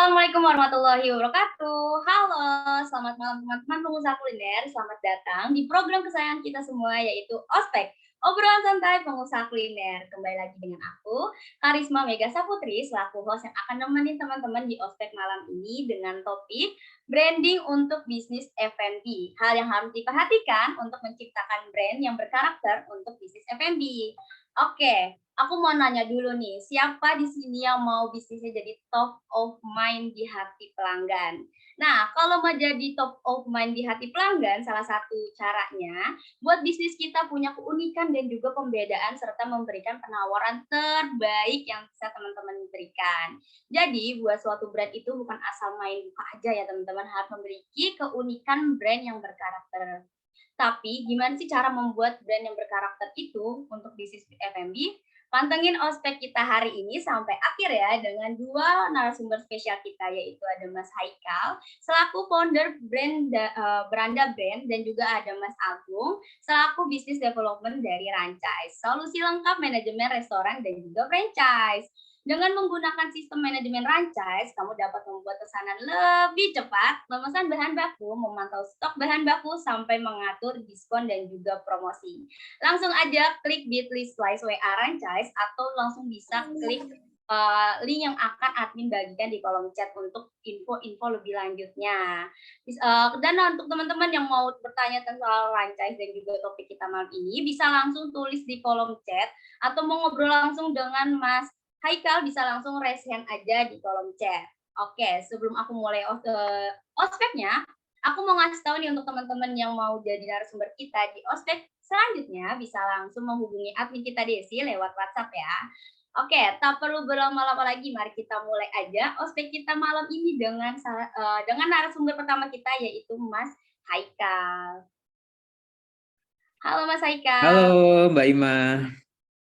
Assalamualaikum warahmatullahi wabarakatuh. Halo, selamat malam teman-teman pengusaha kuliner. Selamat datang di program kesayangan kita semua yaitu Ospek, obrolan santai pengusaha kuliner. Kembali lagi dengan aku, Karisma Mega Saputri, selaku host yang akan nemenin teman-teman di Ospek malam ini dengan topik branding untuk bisnis F&B. Hal yang harus diperhatikan untuk menciptakan brand yang berkarakter untuk bisnis F&B. Oke, aku mau nanya dulu nih, siapa di sini yang mau bisnisnya jadi top of mind di hati pelanggan? Nah, kalau mau jadi top of mind di hati pelanggan, salah satu caranya buat bisnis kita punya keunikan dan juga pembedaan serta memberikan penawaran terbaik yang bisa teman-teman berikan. Jadi, buat suatu brand itu bukan asal main buka aja ya teman-teman, harus memiliki keunikan brand yang berkarakter. Tapi gimana sih cara membuat brand yang berkarakter itu untuk bisnis F&B? Pantengin ospek kita hari ini sampai akhir ya dengan dua narasumber spesial kita yaitu ada Mas Haikal selaku founder Beranda Brand dan juga ada Mas Agung selaku Business Development dari Ranchise. Solusi lengkap manajemen restoran dan juga franchise. Dengan menggunakan sistem manajemen franchise, kamu dapat membuat pesanan lebih cepat, memesan bahan baku, memantau stok bahan baku, sampai mengatur diskon dan juga promosi. Langsung aja klik bit.ly slice WA franchise atau langsung bisa klik link yang akan admin bagikan di kolom chat untuk info-info lebih lanjutnya. Dan untuk teman-teman yang mau bertanya tentang franchise dan juga topik kita malam ini, bisa langsung tulis di kolom chat atau mau ngobrol langsung dengan Mas Haikal bisa langsung raise hand aja di kolom chat. Oke, sebelum aku mulai ospeknya, aku mau ngasih tahu nih untuk teman-teman yang mau jadi narasumber kita di ospek selanjutnya bisa langsung menghubungi admin kita Desi lewat WhatsApp ya. Oke, tak perlu berlama-lama lagi, mari kita mulai aja ospek kita malam ini dengan narasumber pertama kita yaitu Mas Haikal. Halo Mas Halo Haikal. Mbak Ima,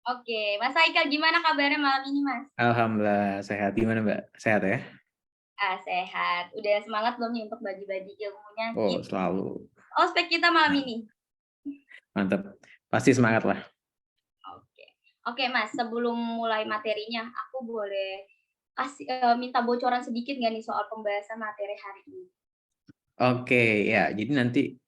Oke, Mas Haikal gimana kabarnya malam ini Mas? Alhamdulillah sehat. Gimana Mbak? Sehat ya? Sehat. Udah semangat belum nih untuk bagi-bagi ilmunya di Oh selalu. ospek kita malam Nah, ini? mantap. Pasti semangat lah. Oke. Oke, Mas, sebelum mulai materinya, aku boleh minta bocoran sedikit nggak nih soal pembahasan materi hari ini? Oke ya, jadi nanti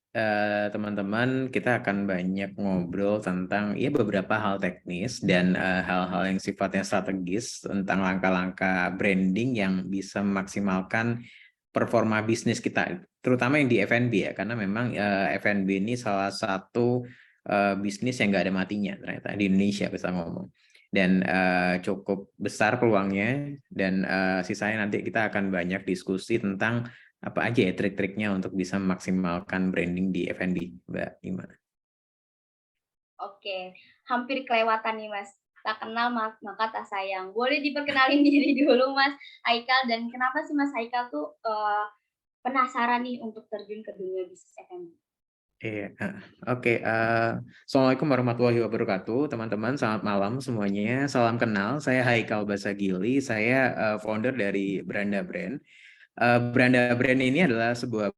teman-teman kita akan banyak ngobrol tentang ya beberapa hal teknis dan hal-hal yang sifatnya strategis tentang langkah-langkah branding yang bisa memaksimalkan performa bisnis kita, terutama yang di F&B ya, karena memang F&B ini salah satu bisnis yang nggak ada matinya ternyata di Indonesia bisa ngomong. Dan cukup besar peluangnya dan sisanya nanti kita akan banyak diskusi tentang apa aja ya trik-triknya untuk bisa memaksimalkan branding di F&B, Mbak Ima. Oke, hampir kelewatan nih, Mas. Tak kenal maka tak sayang. Boleh diperkenalin diri dulu, Mas Haikal, dan kenapa sih Mas Haikal tuh penasaran nih untuk terjun ke dunia bisnis F&B? Iya, oke. Assalamualaikum warahmatullahi wabarakatuh, teman-teman. Selamat malam semuanya. Salam kenal. Saya Haikal Basagili. Saya founder dari Beranda Brand. Beranda Brand ini adalah sebuah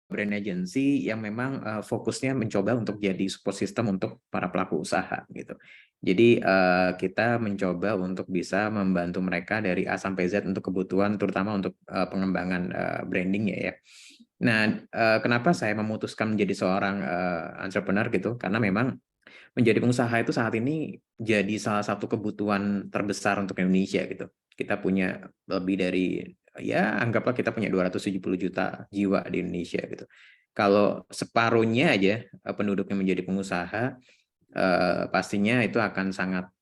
brand agency yang memang fokusnya mencoba untuk jadi support system untuk para pelaku usaha gitu. Jadi kita mencoba untuk bisa membantu mereka dari A sampai Z untuk kebutuhan, terutama untuk pengembangan brandingnya ya. Nah, kenapa saya memutuskan menjadi seorang entrepreneur gitu? Karena memang menjadi pengusaha itu saat ini jadi salah satu kebutuhan terbesar untuk Indonesia gitu. Kita punya lebih dari ya anggaplah kita punya 270 juta jiwa di Indonesia gitu. Kalau separuhnya aja penduduknya menjadi pengusaha, pastinya itu akan sangat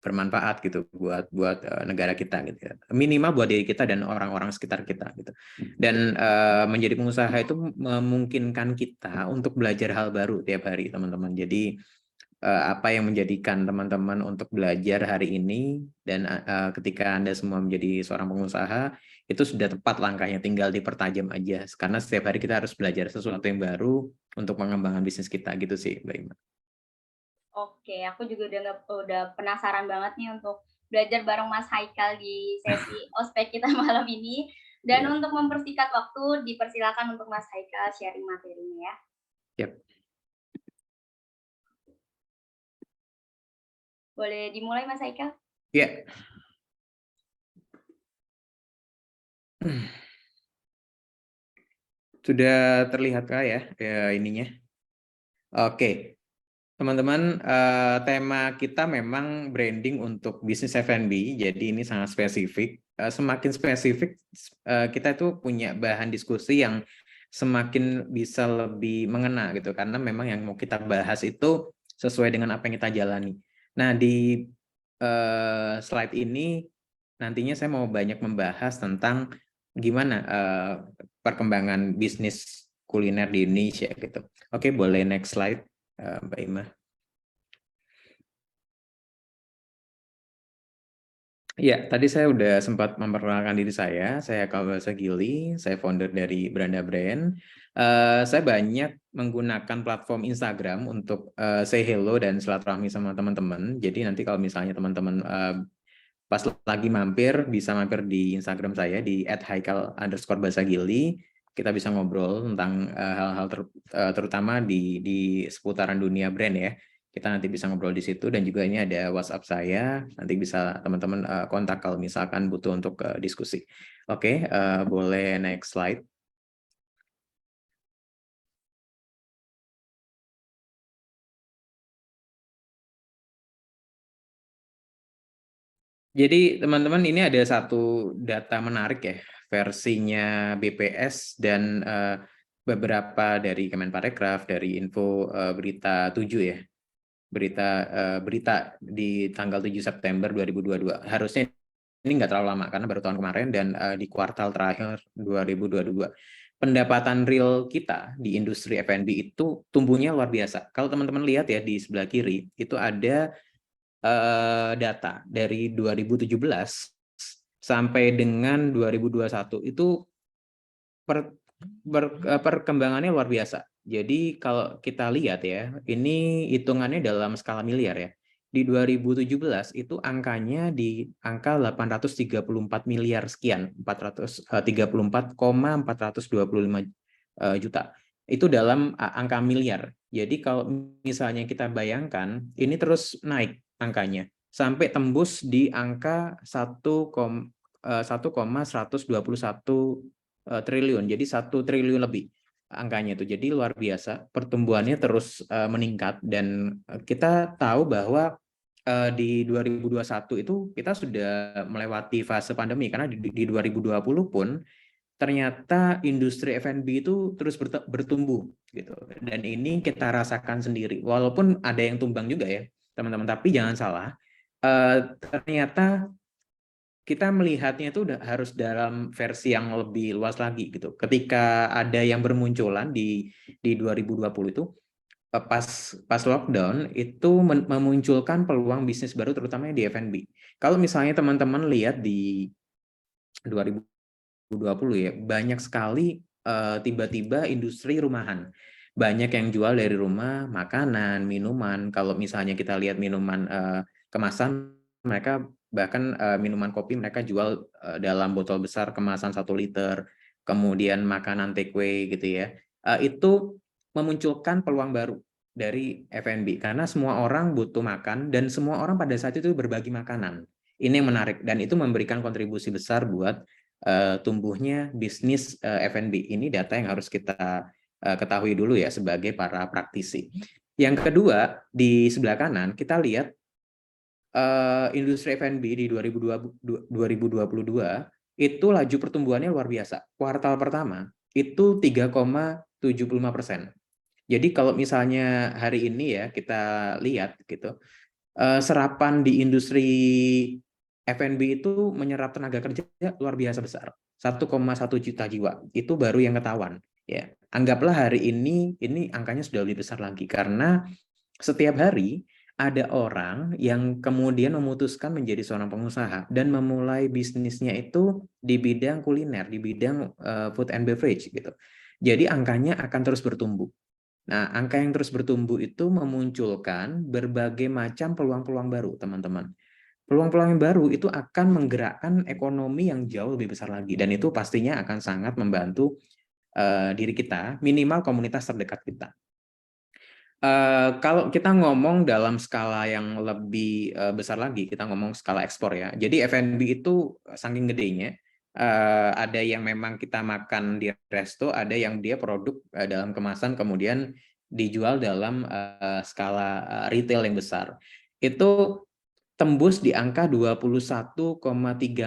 bermanfaat gitu buat negara kita gitu ya. Minimal buat diri kita dan orang-orang sekitar kita gitu. Dan menjadi pengusaha itu memungkinkan kita untuk belajar hal baru tiap hari, teman-teman. Jadi apa yang menjadikan teman-teman untuk belajar hari ini dan ketika Anda semua menjadi seorang pengusaha itu sudah tepat langkahnya, tinggal dipertajam aja karena setiap hari kita harus belajar sesuatu yang baru untuk mengembangkan bisnis kita gitu sih, Mbak Ima. Oke, aku juga udah penasaran banget nih untuk belajar bareng Mas Haikal di sesi ospek kita malam ini. Dan Yap, untuk mempersingkat waktu, dipersilakan untuk Mas Haikal sharing materinya ya. yap. Boleh dimulai Mas Haikal? Ya, Sudah terlihat kah ya, ininya? Oke, teman-teman, tema kita memang branding untuk bisnis F&B, jadi ini sangat spesifik. Semakin spesifik, kita itu punya bahan diskusi yang semakin bisa lebih mengena gitu, karena memang yang mau kita bahas itu sesuai dengan apa yang kita jalani. Nah, di slide ini nantinya saya mau banyak membahas tentang gimana perkembangan bisnis kuliner di Indonesia gitu. Oke, boleh next slide, Mbak Ima. Ya, tadi saya udah sempat memperkenalkan diri saya. Saya Kalbasa Gili, saya founder dari Branda Brand. Saya banyak menggunakan platform Instagram untuk say hello dan silaturahmi sama teman-teman. Jadi nanti kalau misalnya teman-teman pas lagi mampir, bisa mampir di Instagram saya di @haikal_basagili. Kita bisa ngobrol tentang hal-hal terutama di seputaran dunia brand ya. Kita nanti bisa ngobrol di situ, dan juga ini ada WhatsApp saya. Nanti bisa teman-teman kontak kalau misalkan butuh untuk diskusi. Oke, boleh next slide. Jadi teman-teman, ini ada satu data menarik ya, versinya BPS dan beberapa dari Kemenparekraf, dari info berita 7 ya, berita di tanggal 7 September 2022. Harusnya ini nggak terlalu lama karena baru tahun kemarin, dan di kuartal terakhir 2022. Pendapatan real kita di industri F&B itu tumbuhnya luar biasa. Kalau teman-teman lihat ya di sebelah kiri, itu ada data dari 2017 sampai dengan 2021 itu perkembangannya luar biasa. Jadi kalau kita lihat ya, ini hitungannya dalam skala miliar ya. Di 2017 itu angkanya di angka 834 miliar sekian, 434,425 juta. Itu dalam angka miliar. Jadi kalau misalnya kita bayangkan, ini terus naik angkanya sampai tembus di angka 1,121 triliun. Jadi 1 triliun lebih angkanya itu. Jadi luar biasa, pertumbuhannya terus meningkat, dan kita tahu bahwa di 2021 itu kita sudah melewati fase pandemi, karena di 2020 pun ternyata industri F&B itu terus bertumbuh gitu. Dan ini kita rasakan sendiri. Walaupun ada yang tumbang juga ya, teman-teman, tapi jangan salah, ternyata kita melihatnya itu harus dalam versi yang lebih luas lagi gitu. Ketika ada yang bermunculan di 2020 itu, pas lockdown itu memunculkan peluang bisnis baru, terutamanya di F&B. Kalau misalnya teman-teman lihat di 2020 ya, banyak sekali tiba-tiba industri rumahan. Banyak yang jual dari rumah, makanan, minuman. Kalau misalnya kita lihat minuman kemasan, mereka bahkan minuman kopi mereka jual dalam botol besar kemasan 1 liter. Kemudian makanan take away gitu ya. Itu memunculkan peluang baru dari F&B, karena semua orang butuh makan dan semua orang pada saat itu berbagi makanan. Ini yang menarik, dan itu memberikan kontribusi besar buat tumbuhnya bisnis F&B. Ini data yang harus kita ketahui dulu ya sebagai para praktisi. Yang kedua, di sebelah kanan kita lihat industri F&B di 2022 itu laju pertumbuhannya luar biasa. Kuartal pertama itu 3,75%. Jadi kalau misalnya hari ini ya kita lihat gitu, serapan di industri F&B itu menyerap tenaga kerja luar biasa besar, 1,1 juta jiwa. Itu baru yang ketahuan ya. Anggaplah hari ini angkanya sudah lebih besar lagi, karena setiap hari ada orang yang kemudian memutuskan menjadi seorang pengusaha dan memulai bisnisnya itu di bidang kuliner, di bidang food and beverage gitu. Jadi angkanya akan terus bertumbuh. Nah, angka yang terus bertumbuh itu memunculkan berbagai macam peluang-peluang baru, teman-teman. Peluang-peluang yang baru itu akan menggerakkan ekonomi yang jauh lebih besar lagi, dan itu pastinya akan sangat membantu diri kita, minimal komunitas terdekat kita. Kalau kita ngomong dalam skala yang lebih besar lagi, kita ngomong skala ekspor ya. Jadi F&B itu saking gedenya, Ada yang memang kita makan di resto, ada yang dia produk dalam kemasan kemudian dijual dalam skala retail yang besar. Itu tembus di angka 21,3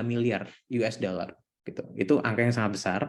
miliar US dollar gitu. Itu angka yang sangat besar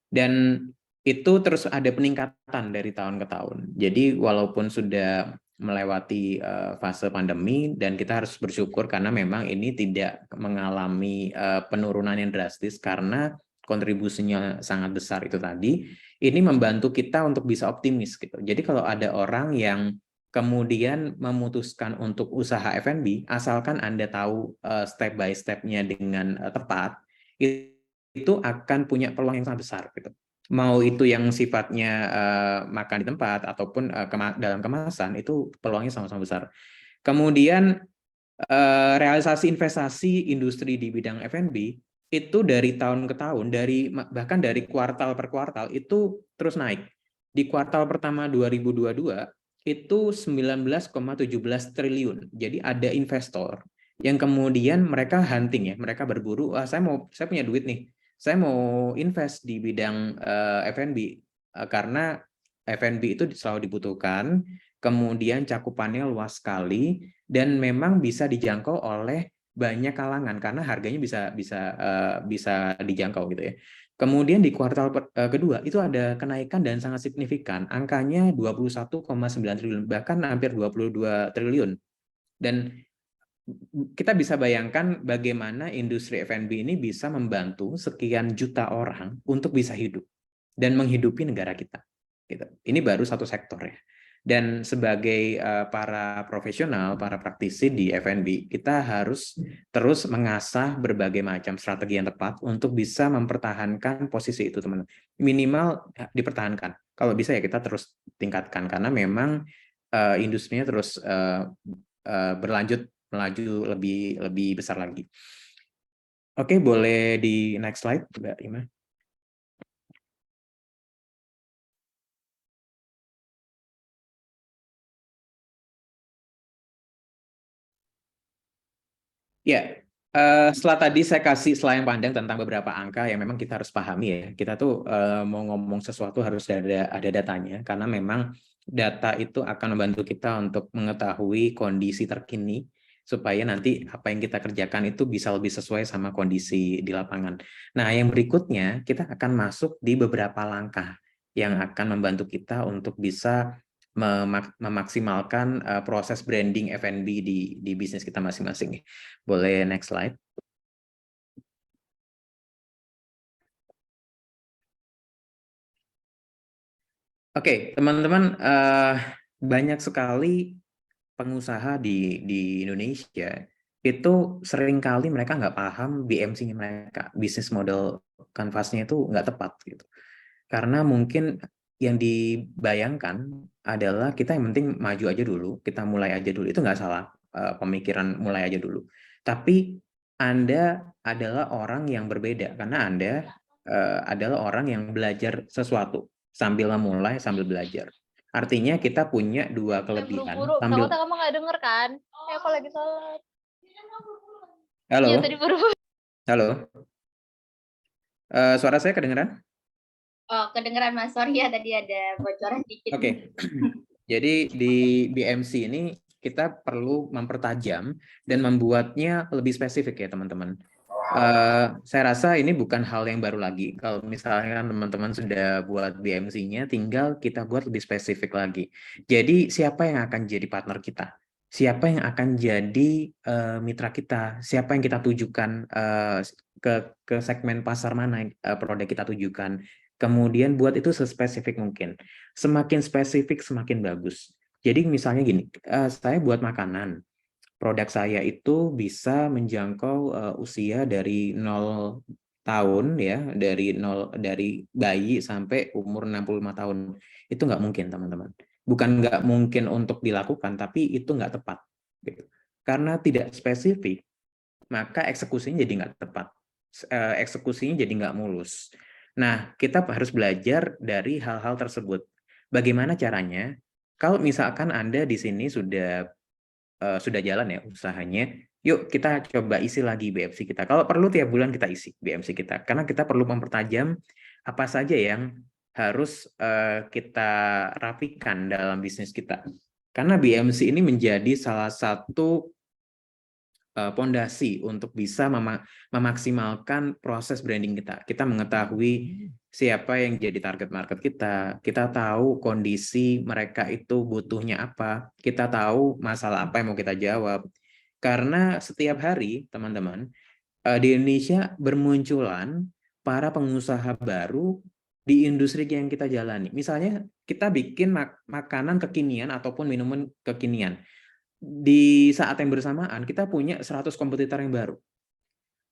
dan itu terus ada peningkatan dari tahun ke tahun. Jadi walaupun sudah melewati fase pandemi dan kita harus bersyukur karena memang ini tidak mengalami penurunan yang drastis karena kontribusinya sangat besar itu tadi, ini membantu kita untuk bisa optimis gitu. Jadi kalau ada orang yang kemudian memutuskan untuk usaha F&B, asalkan Anda tahu step by step-nya dengan tepat, itu akan punya peluang yang sangat besar gitu. Mau itu yang sifatnya makan di tempat ataupun dalam kemasan, itu peluangnya sama-sama besar. Kemudian realisasi investasi industri di bidang F&B itu dari tahun ke tahun, bahkan dari kuartal per kuartal itu terus naik. Di kuartal pertama 2022 itu 19,17 triliun. Jadi ada investor yang kemudian mereka hunting ya, mereka berburu, saya punya duit nih, saya mau invest di bidang F&B karena F&B itu selalu dibutuhkan, kemudian cakupannya luas sekali dan memang bisa dijangkau oleh banyak kalangan karena harganya bisa dijangkau gitu ya. Kemudian di kuartal kedua itu ada kenaikan dan sangat signifikan. Angkanya 21,9 triliun, bahkan hampir 22 triliun. Dan kita bisa bayangkan bagaimana industri F&B ini bisa membantu sekian juta orang untuk bisa hidup dan menghidupi negara kita. Gitu. Ini baru satu sektor ya. Dan sebagai para profesional, para praktisi di F&B, kita harus terus mengasah berbagai macam strategi yang tepat untuk bisa mempertahankan posisi itu, teman-teman. Minimal dipertahankan. Kalau bisa ya kita terus tingkatkan karena memang industrinya terus berlanjut melaju lebih besar lagi. Oke, boleh di next slide, Mbak Ima. Ya, setelah tadi saya kasih slide pandang tentang beberapa angka yang memang kita harus pahami ya. Kita tuh mau ngomong sesuatu harus ada datanya, karena memang data itu akan membantu kita untuk mengetahui kondisi terkini, supaya nanti apa yang kita kerjakan itu bisa lebih sesuai sama kondisi di lapangan. Nah, yang berikutnya kita akan masuk di beberapa langkah yang akan membantu kita untuk bisa memaksimalkan proses branding F&B di bisnis kita masing-masing. Boleh next slide. Oke, teman-teman, banyak sekali pengusaha di Indonesia itu seringkali mereka nggak paham BMC-nya mereka, bisnis model kanvasnya itu nggak tepat gitu. Karena mungkin yang dibayangkan adalah kita yang penting maju aja dulu, kita mulai aja dulu. Itu nggak salah, pemikiran mulai aja dulu. Tapi Anda adalah orang yang berbeda, karena Anda adalah orang yang belajar sesuatu sambil memulai, sambil belajar. Artinya kita punya dua kelebihan. Buru-buru, takutnya kamu nggak denger kan? Aku lagi sholat. Halo? Iya, tadi buru-buru. Halo? Suara saya kedengeran? Oh, kedengeran Mas. Sorry ya, tadi ada bocoran dikit. Oke. Jadi di BMC ini kita perlu mempertajam dan membuatnya lebih spesifik ya teman-teman. Saya rasa ini bukan hal yang baru lagi. Kalau misalnya teman-teman sudah buat BMC-nya, tinggal kita buat lebih spesifik lagi. Jadi siapa yang akan jadi partner kita? Siapa yang akan jadi mitra kita? Siapa yang kita tujukan ke segmen pasar mana produk kita tujukan? Kemudian buat itu sespesifik mungkin. Semakin spesifik, semakin bagus. Jadi misalnya gini, saya buat makanan. Produk saya itu bisa menjangkau usia dari 0 tahun ya, dari bayi sampai umur 65 tahun. Itu nggak mungkin, teman-teman. Bukan nggak mungkin untuk dilakukan, tapi itu nggak tepat. Gitu. Karena tidak spesifik, maka eksekusinya jadi nggak tepat. Eksekusinya jadi nggak mulus. Nah, kita harus belajar dari hal-hal tersebut. Bagaimana caranya? Kalau misalkan Anda di sini sudah jalan ya usahanya, yuk kita coba isi lagi BMC kita. Kalau perlu tiap bulan kita isi BMC kita, karena kita perlu mempertajam apa saja yang harus kita rapikan dalam bisnis kita. Karena BMC ini menjadi salah satu pondasi untuk bisa memaksimalkan proses branding kita. Kita mengetahui siapa yang jadi target market kita tahu kondisi mereka itu butuhnya apa, kita tahu masalah apa yang mau kita jawab. Karena setiap hari, teman-teman, di Indonesia bermunculan para pengusaha baru di industri yang kita jalani. Misalnya kita bikin makanan kekinian ataupun minuman kekinian. Di saat yang bersamaan kita punya 100 kompetitor yang baru.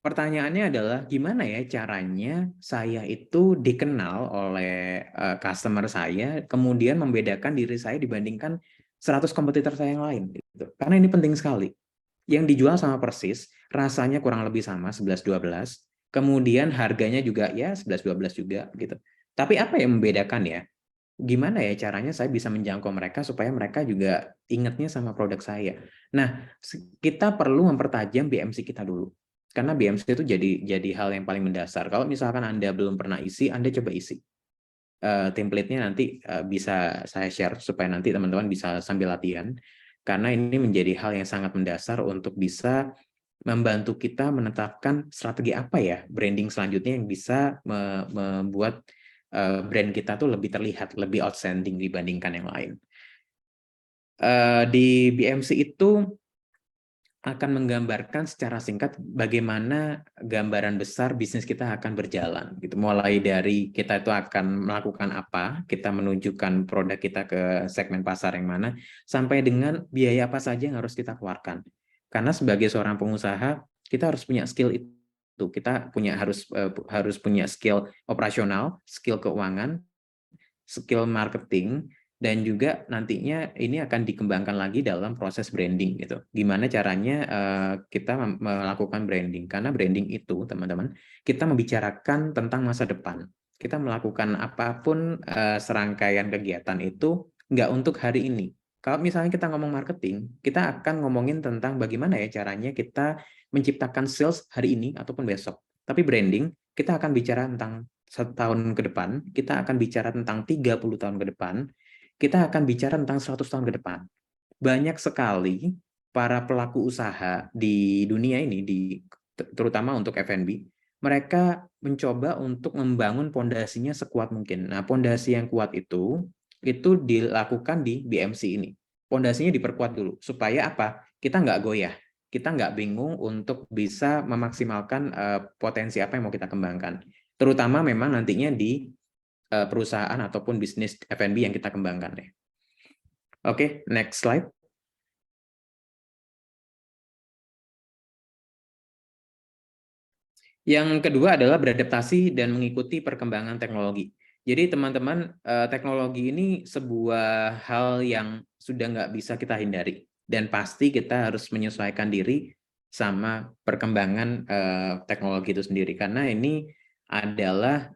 Pertanyaannya adalah gimana ya caranya saya itu dikenal oleh customer saya, kemudian membedakan diri saya dibandingkan 100 kompetitor saya yang lain gitu. Karena ini penting sekali. Yang dijual sama persis, rasanya kurang lebih sama 11-12, kemudian harganya juga ya 11-12 juga gitu. Tapi apa yang membedakan ya? Gimana ya caranya saya bisa menjangkau mereka supaya mereka juga ingatnya sama produk saya. Nah, kita perlu mempertajam BMC kita dulu. Karena BMC itu jadi hal yang paling mendasar. Kalau misalkan Anda belum pernah isi, Anda coba isi. Template-nya nanti bisa saya share supaya nanti teman-teman bisa sambil latihan. Karena ini menjadi hal yang sangat mendasar untuk bisa membantu kita menetapkan strategi apa ya branding selanjutnya yang bisa membuat brand kita tuh lebih terlihat, lebih outstanding dibandingkan yang lain. Di BMC itu akan menggambarkan secara singkat bagaimana gambaran besar bisnis kita akan berjalan. Gitu. Mulai dari kita itu akan melakukan apa, kita menunjukkan produk kita ke segmen pasar yang mana, sampai dengan biaya apa saja yang harus kita keluarkan. Karena sebagai seorang pengusaha, kita harus punya skill itu. Kita harus punya skill operasional, skill keuangan, skill marketing, dan juga nantinya ini akan dikembangkan lagi dalam proses branding gitu. Gimana caranya kita melakukan branding? Karena branding itu, teman-teman, kita membicarakan tentang masa depan. Kita melakukan apapun serangkaian kegiatan itu nggak untuk hari ini. Kalau misalnya kita ngomong marketing, kita akan ngomongin tentang bagaimana ya caranya kita menciptakan sales hari ini ataupun besok. Tapi branding, kita akan bicara tentang 1 tahun ke depan, kita akan bicara tentang 30 tahun ke depan, kita akan bicara tentang 100 tahun ke depan. Banyak sekali para pelaku usaha di dunia ini, terutama untuk F&B, mereka mencoba untuk membangun pondasinya sekuat mungkin. Nah, pondasi yang kuat itu dilakukan di BMC ini. Pondasinya diperkuat dulu, supaya apa? Kita nggak goyah. Kita nggak bingung untuk bisa memaksimalkan potensi apa yang mau kita kembangkan. Terutama memang nantinya di perusahaan ataupun bisnis F&B yang kita kembangkan. Oke, next slide. Yang kedua adalah beradaptasi dan mengikuti perkembangan teknologi. Jadi teman-teman, teknologi ini sebuah hal yang sudah nggak bisa kita hindari. Dan pasti kita harus menyesuaikan diri sama perkembangan teknologi itu sendiri. Karena ini adalah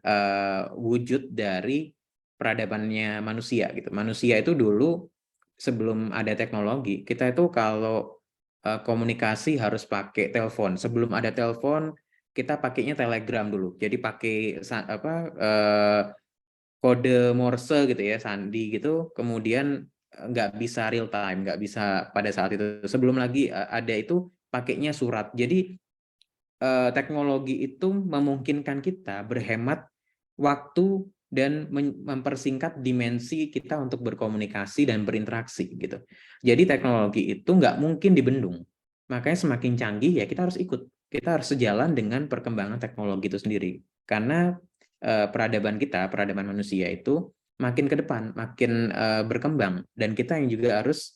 wujud dari peradabannya manusia gitu. Manusia itu dulu sebelum ada teknologi, kita itu kalau komunikasi harus pakai telepon. Sebelum ada telepon, kita pakainya telegram dulu. Jadi pakai kode Morse gitu ya, sandi gitu. Kemudian nggak bisa real time, nggak bisa pada saat itu. Sebelum lagi ada itu pakainya surat. Jadi teknologi itu memungkinkan kita berhemat waktu dan mempersingkat dimensi kita untuk berkomunikasi dan berinteraksi gitu. Jadi teknologi itu nggak mungkin dibendung. Makanya semakin canggih ya kita harus ikut. Kita harus sejalan dengan perkembangan teknologi itu sendiri. Karena peradaban kita, peradaban manusia itu makin ke depan, makin berkembang, dan kita yang juga harus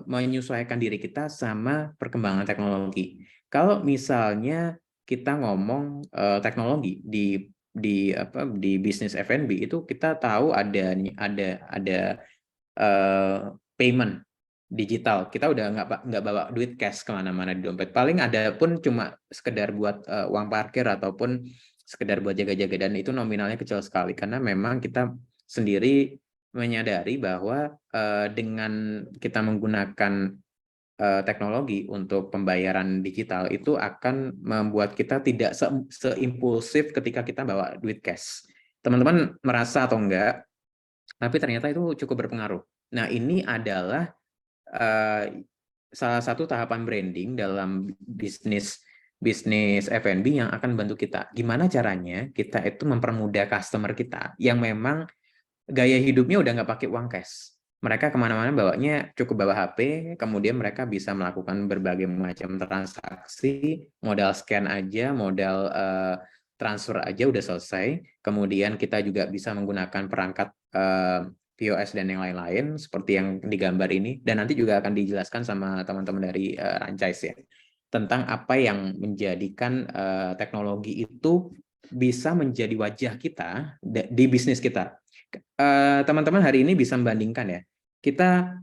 menyesuaikan diri kita sama perkembangan teknologi. Kalau misalnya kita ngomong teknologi di bisnis F&B itu kita tahu ada payment digital. Kita udah nggak bawa duit cash kemana-mana di dompet. Paling ada pun cuma sekedar buat uang parkir ataupun sekedar buat jaga-jaga, dan itu nominalnya kecil sekali karena memang kita sendiri menyadari bahwa dengan kita menggunakan teknologi untuk pembayaran digital itu akan membuat kita tidak seimpulsif ketika kita bawa duit cash. Teman-teman merasa atau enggak, tapi ternyata itu cukup berpengaruh. Nah, ini adalah salah satu tahapan branding dalam bisnis F&B yang akan bantu kita. Gimana caranya kita itu mempermudah customer kita yang memang gaya hidupnya udah nggak pakai uang cash. Mereka kemana-mana bawanya cukup bawa HP, kemudian mereka bisa melakukan berbagai macam transaksi, modal scan aja, modal transfer aja udah selesai. Kemudian kita juga bisa menggunakan perangkat POS dan yang lain-lain seperti yang digambar ini, dan nanti juga akan dijelaskan sama teman-teman dari Ranchise ya, tentang apa yang menjadikan teknologi itu bisa menjadi wajah kita di bisnis kita. Teman-teman hari ini bisa membandingkan ya, kita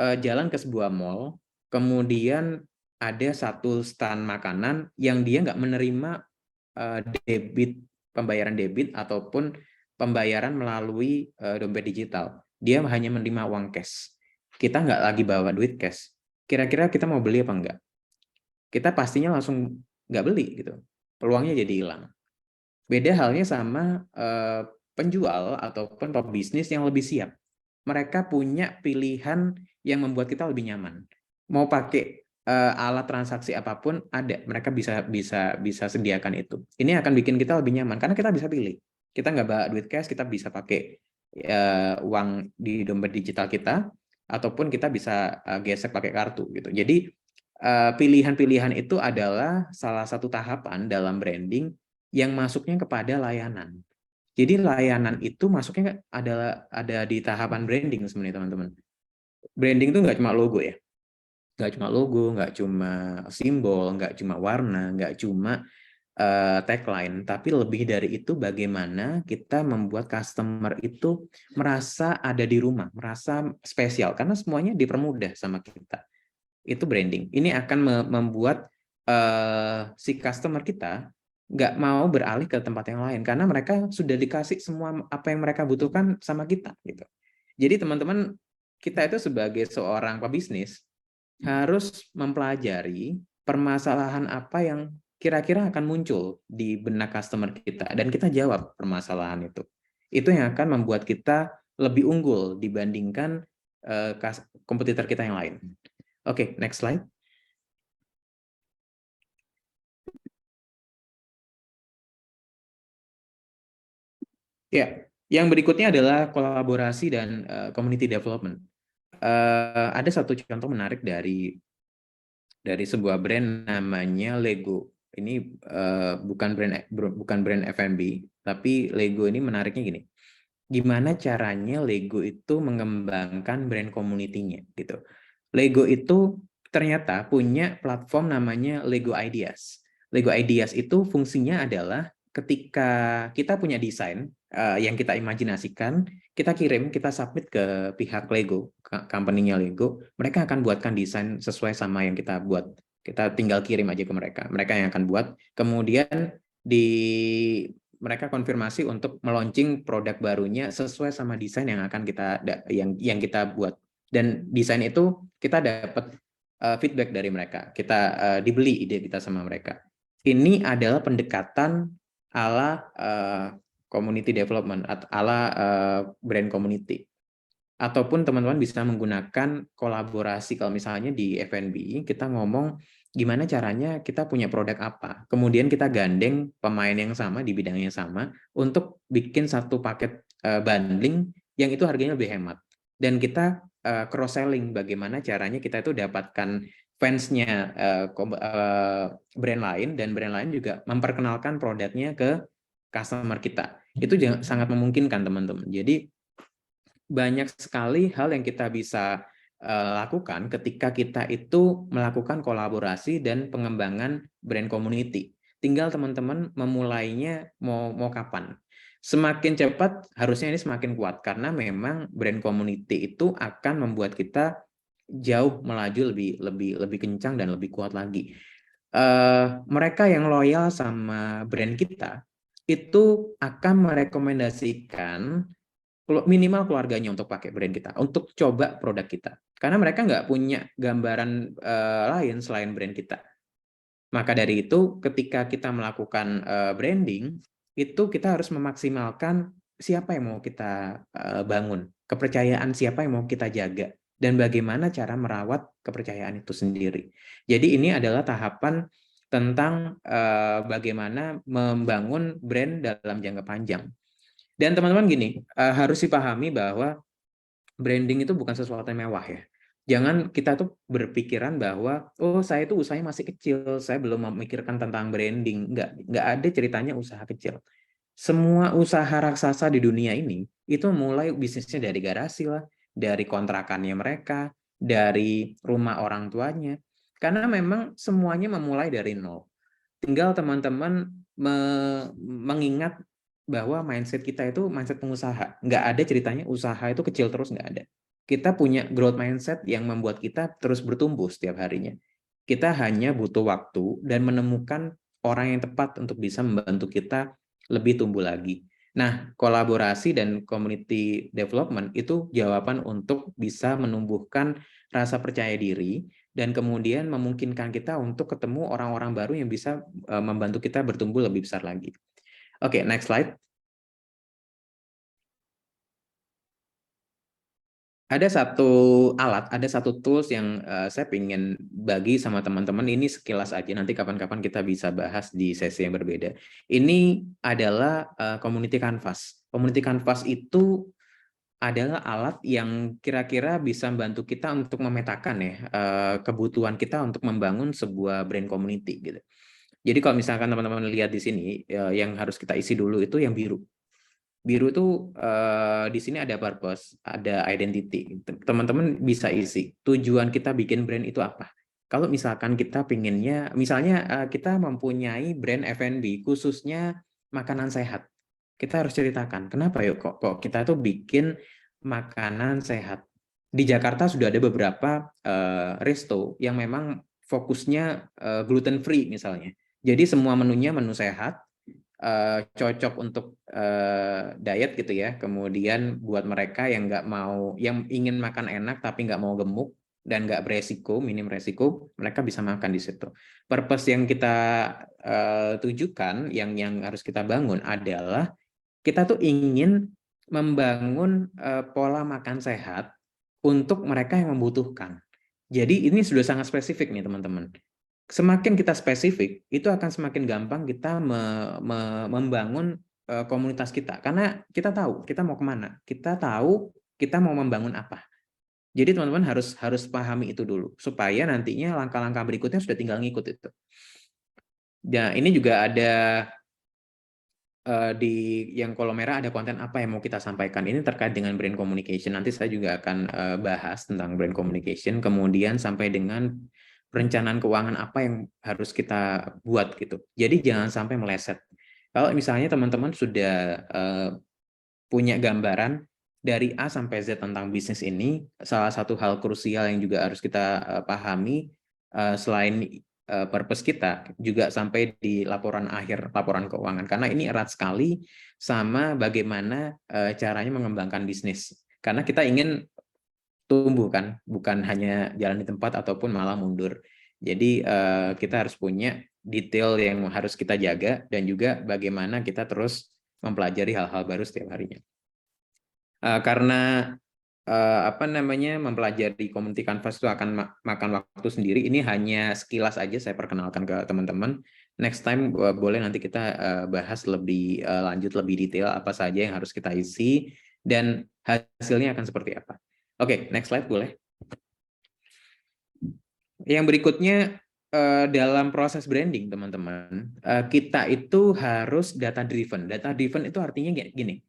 jalan ke sebuah mall, kemudian ada satu stand makanan yang dia nggak menerima pembayaran debit ataupun pembayaran melalui dompet digital. Dia hanya menerima uang cash. Kita nggak lagi bawa duit cash. Kira-kira kita mau beli apa enggak? Kita pastinya langsung nggak beli gitu. Peluangnya jadi hilang. Beda halnya sama penjual ataupun pebisnis yang lebih siap. Mereka punya pilihan yang membuat kita lebih nyaman. Mau pakai alat transaksi apapun ada, mereka bisa sediakan itu. Ini akan bikin kita lebih nyaman karena kita bisa pilih. Kita nggak bawa duit cash, kita bisa pakai uang di dompet digital kita, ataupun kita bisa gesek pakai kartu gitu. Jadi pilihan-pilihan itu adalah salah satu tahapan dalam branding yang masuknya kepada layanan. Jadi layanan itu masuknya ada di tahapan branding sebenarnya teman-teman. Branding itu nggak cuma logo ya, nggak cuma logo, nggak cuma simbol, nggak cuma warna, nggak cuma tagline, tapi lebih dari itu bagaimana kita membuat customer itu merasa ada di rumah, merasa spesial karena semuanya dipermudah sama kita. Itu branding. Ini akan membuat si customer kita nggak mau beralih ke tempat yang lain karena mereka sudah dikasih semua apa yang mereka butuhkan sama kita gitu. Jadi teman-teman, kita itu sebagai seorang pebisnis harus mempelajari permasalahan apa yang kira-kira akan muncul di benak customer kita dan kita jawab permasalahan itu. Itu yang akan membuat kita lebih unggul dibandingkan kompetitor kita yang lain. Oke, next slide. Ya, yang berikutnya adalah kolaborasi dan community development. Ada satu contoh menarik dari sebuah brand namanya Lego. Ini bukan brand F&B, tapi Lego ini menariknya gini. Gimana caranya Lego itu mengembangkan brand community-nya gitu. Lego itu ternyata punya platform namanya Lego Ideas. Lego Ideas itu fungsinya adalah ketika kita punya desain yang kita imajinasikan, kita kirim, kita submit ke pihak Lego, company-nya Lego, mereka akan buatkan desain sesuai sama yang kita buat. Kita tinggal kirim aja ke mereka. Mereka yang akan buat. Kemudian mereka konfirmasi untuk meluncing produk barunya sesuai sama desain yang akan yang kita buat. Dan desain itu kita dapat feedback dari mereka. Kita dibeli ide kita sama mereka. Ini adalah pendekatan ala community development, ala brand community. Ataupun teman-teman bisa menggunakan kolaborasi. Kalau misalnya di F&B, kita ngomong gimana caranya kita punya produk apa. Kemudian kita gandeng pemain yang sama di bidang yang sama untuk bikin satu paket bundling yang itu harganya lebih hemat. Dan kita cross-selling bagaimana caranya kita itu dapatkan fansnya brand lain, dan brand lain juga memperkenalkan produknya ke customer kita. Itu sangat memungkinkan teman-teman. Jadi banyak sekali hal yang kita bisa lakukan ketika kita itu melakukan kolaborasi dan pengembangan brand community. Tinggal teman-teman memulainya mau kapan. Semakin cepat harusnya ini semakin kuat karena memang brand community itu akan membuat kita jauh melaju lebih kencang dan lebih kuat lagi. Mereka yang loyal sama brand kita itu akan merekomendasikan minimal keluarganya untuk pakai brand kita, untuk coba produk kita. Karena mereka nggak punya gambaran lain selain brand kita. Maka dari itu, ketika kita melakukan branding, itu kita harus memaksimalkan siapa yang mau kita bangun, kepercayaan siapa yang mau kita jaga, dan bagaimana cara merawat kepercayaan itu sendiri. Jadi ini adalah tahapan tentang bagaimana membangun brand dalam jangka panjang. Dan teman-teman gini, harus dipahami bahwa branding itu bukan sesuatu yang mewah ya. Jangan kita tuh berpikiran bahwa, oh saya itu usahanya masih kecil, saya belum memikirkan tentang branding. Nggak ada ceritanya usaha kecil. Semua usaha raksasa di dunia ini, itu mulai bisnisnya dari garasi lah, dari kontrakannya mereka, dari rumah orang tuanya. Karena memang semuanya memulai dari nol. Tinggal teman-teman mengingat bahwa mindset kita itu mindset pengusaha. Nggak ada ceritanya usaha itu kecil terus, nggak ada. Kita punya growth mindset yang membuat kita terus bertumbuh setiap harinya. Kita hanya butuh waktu dan menemukan orang yang tepat untuk bisa membantu kita lebih tumbuh lagi. Nah, kolaborasi dan community development itu jawaban untuk bisa menumbuhkan rasa percaya diri dan kemudian memungkinkan kita untuk ketemu orang-orang baru yang bisa membantu kita bertumbuh lebih besar lagi. Oke, next slide. Ada satu alat, ada satu tools yang saya ingin bagi sama teman-teman, ini sekilas aja, nanti kapan-kapan kita bisa bahas di sesi yang berbeda. Ini adalah Community Canvas. Community Canvas itu adalah alat yang kira-kira bisa membantu kita untuk memetakan ya kebutuhan kita untuk membangun sebuah brand community gitu. Jadi kalau misalkan teman-teman lihat di sini, yang harus kita isi dulu itu yang biru. Biru itu di sini ada purpose, ada identity. Teman-teman bisa isi tujuan kita bikin brand itu apa. Kalau misalkan kita pinginnya, misalnya kita mempunyai brand F&B khususnya makanan sehat, kita harus ceritakan kenapa yuk kok kita tuh bikin makanan sehat. Di Jakarta sudah ada beberapa resto yang memang fokusnya gluten free misalnya. Jadi semua menunya menu sehat, cocok untuk diet gitu ya. Kemudian buat mereka yang nggak mau, yang ingin makan enak tapi nggak mau gemuk dan nggak beresiko, minim resiko, mereka bisa makan di situ. Purpose yang kita tujukan, yang harus kita bangun adalah kita tuh ingin membangun pola makan sehat untuk mereka yang membutuhkan. Jadi ini sudah sangat spesifik nih teman-teman. Semakin kita spesifik, itu akan semakin gampang kita membangun komunitas kita. Karena kita tahu kita mau kemana, kita tahu kita mau membangun apa. Jadi teman-teman harus pahami itu dulu, supaya nantinya langkah-langkah berikutnya sudah tinggal ngikut itu. Nah, ini juga ada di yang kolom merah ada konten apa yang mau kita sampaikan. Ini terkait dengan brand communication. Nanti saya juga akan bahas tentang brand communication, kemudian sampai dengan perencanaan keuangan apa yang harus kita buat gitu. Jadi jangan sampai meleset. Kalau misalnya teman-teman sudah punya gambaran dari A sampai Z tentang bisnis ini, salah satu hal krusial yang juga harus kita pahami selain purpose kita juga sampai di laporan akhir, laporan keuangan, karena ini erat sekali sama bagaimana caranya mengembangkan bisnis, karena kita ingin tumbuh kan, bukan hanya jalan di tempat ataupun malah mundur. Jadi kita harus punya detail yang harus kita jaga dan juga bagaimana kita terus mempelajari hal-hal baru setiap harinya. Karena mempelajari community canvas itu akan makan waktu sendiri. Ini hanya sekilas aja saya perkenalkan ke teman-teman. Next time boleh nanti kita bahas lebih lanjut, lebih detail apa saja yang harus kita isi dan hasilnya akan seperti apa. Oke, next slide boleh. Yang berikutnya dalam proses branding teman-teman, kita itu harus data driven. Data driven itu artinya gini.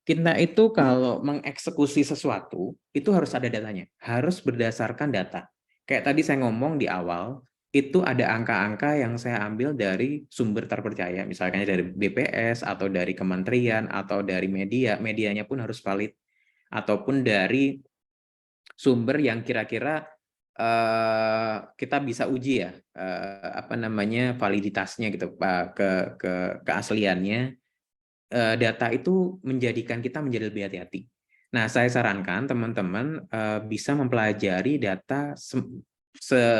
Kita itu kalau mengeksekusi sesuatu, itu harus ada datanya. Harus berdasarkan data. Kayak tadi saya ngomong di awal, itu ada angka-angka yang saya ambil dari sumber terpercaya. Misalnya dari BPS, atau dari kementerian, atau dari media. Medianya pun harus valid. Ataupun dari sumber yang kira-kira kita bisa uji ya, validitasnya gitu, keasliannya. Data itu menjadikan kita menjadi lebih hati-hati. Nah, saya sarankan teman-teman bisa mempelajari data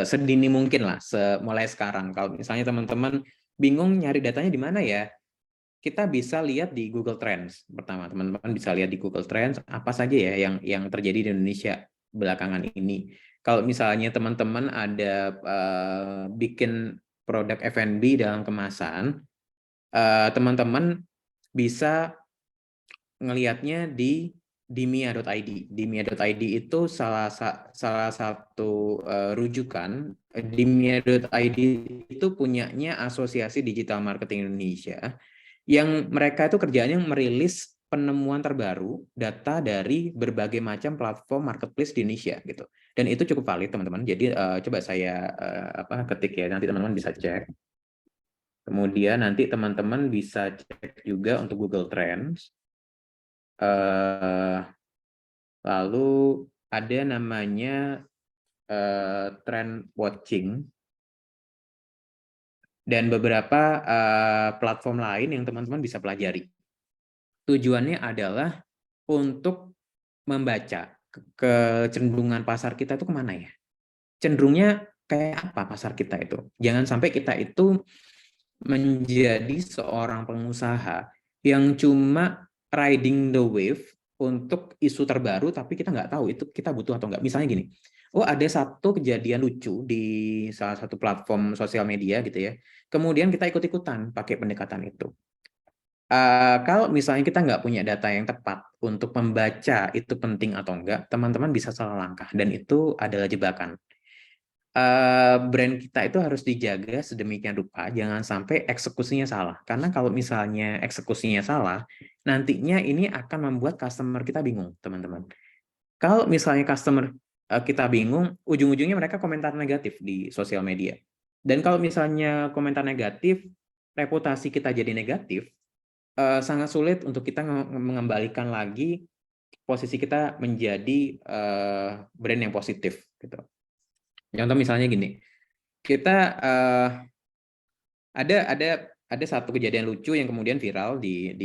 sedini mungkin lah, mulai sekarang. Kalau misalnya teman-teman bingung nyari datanya di mana ya, kita bisa lihat di Google Trends. Pertama, teman-teman bisa lihat di Google Trends apa saja ya yang terjadi di Indonesia belakangan ini. Kalau misalnya teman-teman ada bikin produk F&B dalam kemasan, teman-teman bisa ngelihatnya di dimia.id. Dimia.id itu salah satu rujukan. Dimia.id itu punyanya Asosiasi Digital Marketing Indonesia, yang mereka itu kerjanya merilis penemuan terbaru data dari berbagai macam platform marketplace di Indonesia gitu. Dan itu cukup valid, teman-teman. Jadi coba saya ketik ya, nanti teman-teman bisa cek. Kemudian nanti teman-teman bisa cek juga untuk Google Trends. Lalu ada namanya trend watching dan beberapa platform lain yang teman-teman bisa pelajari. Tujuannya adalah untuk membaca kecenderungan pasar kita itu kemana ya. Cenderungnya kayak apa pasar kita itu. Jangan sampai kita itu menjadi seorang pengusaha yang cuma riding the wave untuk isu terbaru, tapi kita nggak tahu itu kita butuh atau nggak. Misalnya gini, oh ada satu kejadian lucu di salah satu platform sosial media gitu ya, kemudian kita ikut-ikutan pakai pendekatan itu. Kalau misalnya kita nggak punya data yang tepat untuk membaca itu penting atau enggak, teman-teman bisa salah langkah, dan itu adalah jebakan. Brand kita itu harus dijaga sedemikian rupa, jangan sampai eksekusinya salah. Karena kalau misalnya eksekusinya salah, nantinya ini akan membuat customer kita bingung, teman-teman. Kalau misalnya customer kita bingung, ujung-ujungnya mereka komentar negatif di sosial media. Dan kalau misalnya komentar negatif, reputasi kita jadi negatif, sangat sulit untuk kita mengembalikan lagi posisi kita menjadi brand yang positif gitu. Contoh misalnya gini, kita ada satu kejadian lucu yang kemudian viral di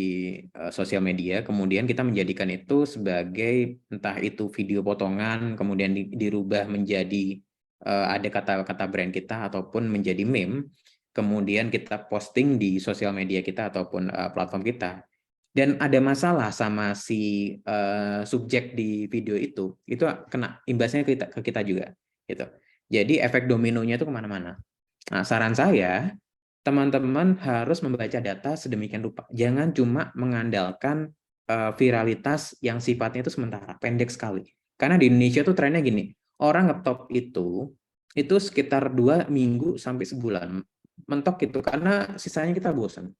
sosial media, kemudian kita menjadikan itu sebagai entah itu video potongan, kemudian dirubah menjadi ada kata-kata brand kita ataupun menjadi meme, kemudian kita posting di sosial media kita ataupun platform kita. Dan ada masalah sama si subjek di video itu kena imbasnya ke kita juga, gitu. Jadi efek dominonya itu kemana-mana. Nah, saran saya, teman-teman harus membaca data sedemikian rupa. Jangan cuma mengandalkan viralitas yang sifatnya itu sementara, pendek sekali. Karena di Indonesia tuh trennya gini, orang ngetop itu sekitar 2 minggu sampai sebulan. Mentok itu karena sisanya kita bosan.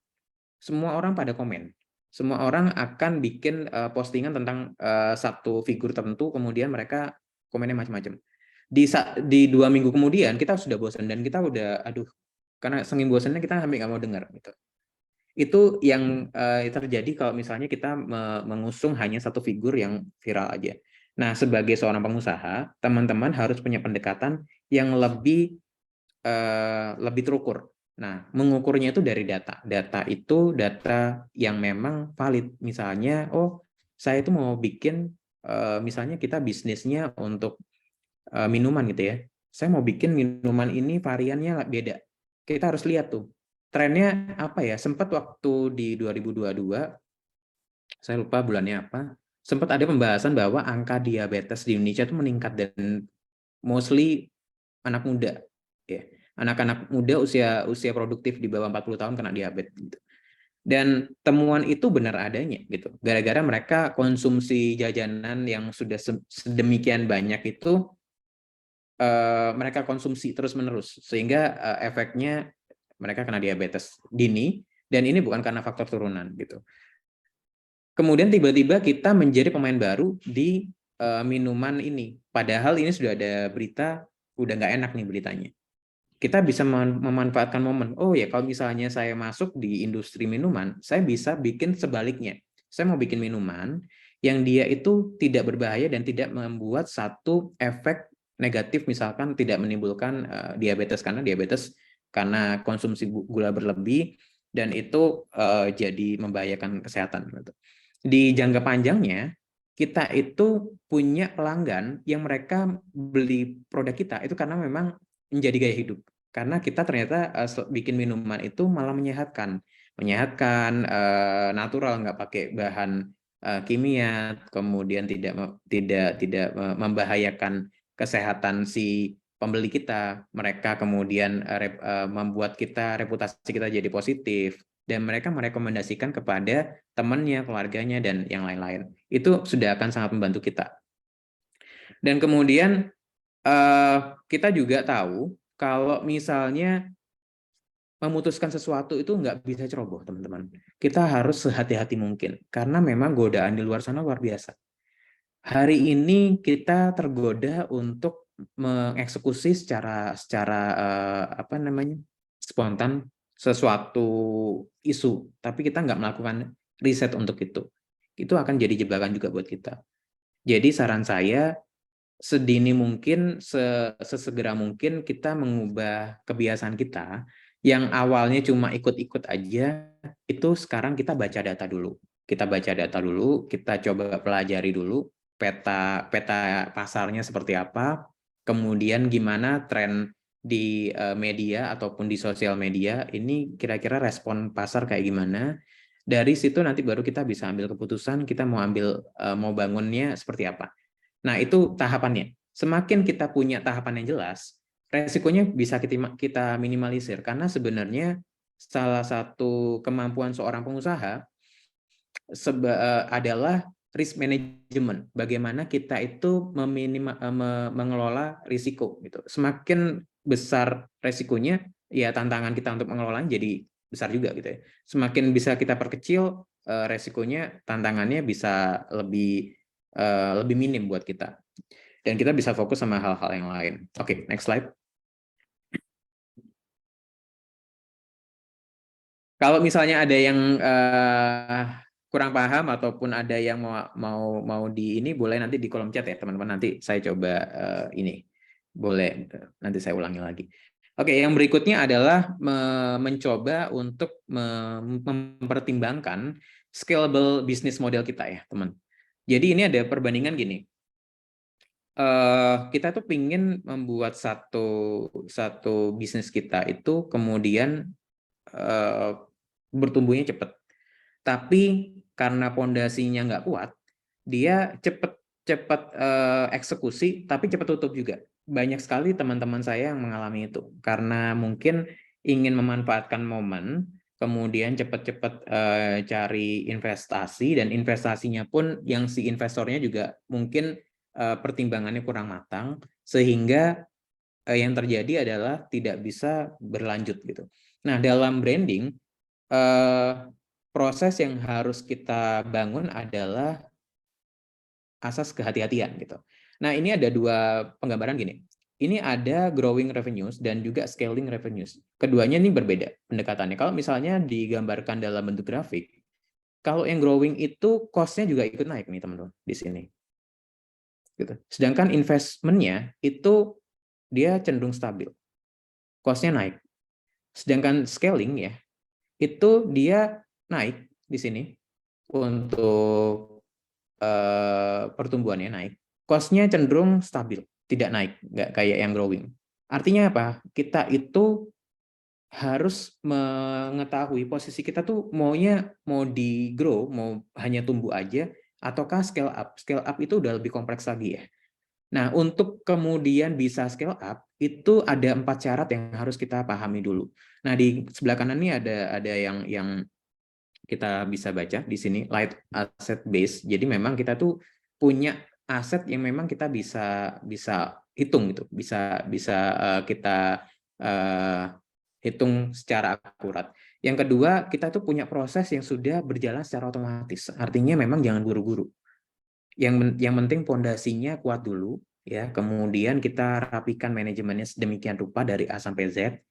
Semua orang pada komen. Semua orang akan bikin postingan tentang satu figur tertentu, kemudian mereka komennya macam-macam. Di 2 minggu kemudian kita sudah bosan dan kita udah karena saking bosannya kita sampai nggak mau dengar gitu. Itu yang terjadi kalau misalnya kita mengusung hanya satu figur yang viral aja. Nah, sebagai seorang pengusaha, teman-teman harus punya pendekatan yang lebih terukur. Nah, mengukurnya itu dari data. Data itu data yang memang valid. Misalnya, oh, saya itu mau bikin, misalnya kita bisnisnya untuk minuman gitu ya. Saya mau bikin minuman ini variannya beda. Kita harus lihat tuh. Trennya apa ya? Sempat waktu di 2022, saya lupa bulannya apa, sempat ada pembahasan bahwa angka diabetes di Indonesia itu meningkat dan mostly anak muda. Ya. Anak-anak muda usia produktif di bawah 40 tahun kena diabetes gitu. Dan temuan itu benar adanya gitu. Gara-gara mereka konsumsi jajanan yang sudah sedemikian banyak itu mereka konsumsi terus-menerus sehingga efeknya mereka kena diabetes dini, dan ini bukan karena faktor turunan gitu. Kemudian tiba-tiba kita menjadi pemain baru di minuman ini. Padahal ini sudah ada berita, udah nggak enak nih beritanya. Kita bisa memanfaatkan momen. Oh ya, kalau misalnya saya masuk di industri minuman, saya bisa bikin sebaliknya. Saya mau bikin minuman yang dia itu tidak berbahaya dan tidak membuat satu efek negatif, misalkan tidak menimbulkan diabetes, karena konsumsi gula berlebih, dan itu jadi membahayakan kesehatan. Di jangka panjangnya, kita itu punya pelanggan yang mereka beli produk kita itu karena memang menjadi gaya hidup. Karena kita ternyata bikin minuman itu malah menyehatkan, natural, nggak pakai bahan kimia, kemudian tidak membahayakan kesehatan si pembeli kita. Mereka kemudian membuat reputasi kita jadi positif, dan mereka merekomendasikan kepada temannya, keluarganya, dan yang lain-lain. Itu sudah akan sangat membantu kita. Dan kemudian kita juga tahu kalau misalnya memutuskan sesuatu itu nggak bisa ceroboh, teman-teman. Kita harus sehati-hati mungkin, karena memang godaan di luar sana luar biasa. Hari ini kita tergoda untuk mengeksekusi secara spontan sesuatu isu, tapi kita nggak melakukan riset untuk itu akan jadi jebakan juga buat kita. Jadi saran saya, sedini mungkin, sesegera mungkin kita mengubah kebiasaan kita yang awalnya cuma ikut-ikut aja, itu sekarang kita baca data dulu. Kita coba pelajari dulu peta pasarnya seperti apa, kemudian gimana tren di media ataupun di sosial media, ini kira-kira respon pasar kayak gimana. Dari situ nanti baru kita bisa ambil keputusan kita mau bangunnya seperti apa. Nah, itu tahapannya. Semakin kita punya tahapan yang jelas, resikonya bisa kita minimalisir, karena sebenarnya salah satu kemampuan seorang pengusaha adalah risk management. Bagaimana kita itu mengelola risiko gitu. Semakin besar risikonya, ya tantangan kita untuk mengelolanya jadi besar juga gitu ya. Semakin bisa kita perkecil risikonya, tantangannya bisa lebih minim buat kita. Dan kita bisa fokus sama hal-hal yang lain. Oke, next slide. Kalau misalnya ada yang kurang paham ataupun ada yang mau di ini, boleh nanti di kolom chat ya teman-teman. Nanti saya coba ini, boleh nanti saya ulangi lagi. Oke, yang berikutnya adalah mencoba untuk mempertimbangkan scalable business model kita ya teman. Jadi ini ada perbandingan gini. Kita tuh pingin membuat satu bisnis kita itu kemudian bertumbuhnya cepat. Tapi karena pondasinya nggak kuat, dia cepat eksekusi, tapi cepat tutup juga. Banyak sekali teman-teman saya yang mengalami itu, karena mungkin ingin memanfaatkan momen, kemudian cepat-cepat cari investasi, dan investasinya pun yang si investornya juga mungkin pertimbangannya kurang matang, sehingga yang terjadi adalah tidak bisa berlanjut gitu. Nah, dalam branding, proses yang harus kita bangun adalah asas kehati-hatian gitu. Nah, ini ada dua penggambaran gini. Ini ada growing revenues dan juga scaling revenues. Keduanya ini berbeda pendekatannya. Kalau misalnya digambarkan dalam bentuk grafik, kalau yang growing itu cost-nya juga ikut naik nih teman-teman di sini. Gitu. Sedangkan investment-nya itu dia cenderung stabil. Cost-nya naik. Sedangkan scaling ya, itu dia naik di sini untuk pertumbuhannya naik. Cost-nya cenderung stabil, tidak naik, nggak kayak yang growing. Artinya apa? Kita itu harus mengetahui posisi kita tuh mau di grow, mau hanya tumbuh aja, ataukah scale up. Scale up itu udah lebih kompleks lagi ya. Nah, untuk kemudian bisa scale up, itu ada 4 syarat yang harus kita pahami dulu. Nah, di sebelah kanan ini ada yang kita bisa baca di sini, light asset base. Jadi memang kita tuh punya aset yang memang kita bisa hitung gitu, bisa kita hitung secara akurat. Yang kedua, kita tuh punya proses yang sudah berjalan secara otomatis. Artinya memang jangan buru-buru. Yang penting pondasinya kuat dulu ya, kemudian kita rapikan manajemennya sedemikian rupa dari A sampai Z,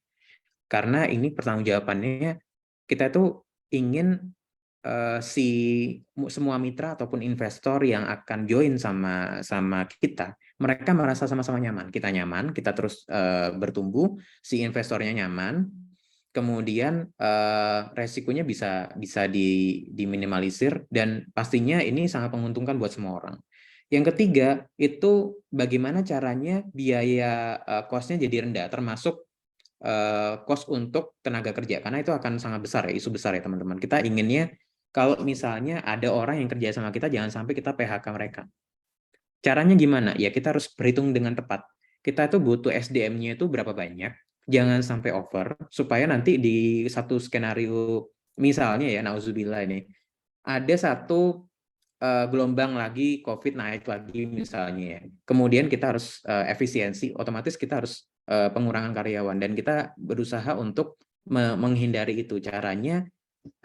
karena ini pertanggungjawabannya kita tuh ingin semua mitra ataupun investor yang akan join sama kita, mereka merasa sama-sama nyaman. Kita nyaman, kita terus bertumbuh, si investornya nyaman, kemudian resikonya bisa diminimalisir, dan pastinya ini sangat menguntungkan buat semua orang. Yang ketiga itu bagaimana caranya biaya cost-nya jadi rendah, termasuk cost untuk tenaga kerja, karena itu akan sangat besar ya, isu besar ya teman-teman. Kita inginnya kalau misalnya ada orang yang kerja sama kita, jangan sampai kita PHK mereka. Caranya gimana? Ya kita harus berhitung dengan tepat. Kita tuh butuh SDM-nya itu berapa banyak, jangan sampai over, supaya nanti di satu skenario, misalnya ya, nauzubillah ini, ada satu gelombang lagi COVID naik lagi misalnya ya. Kemudian kita harus efisiensi, otomatis kita harus pengurangan karyawan, dan kita berusaha untuk menghindari itu. Caranya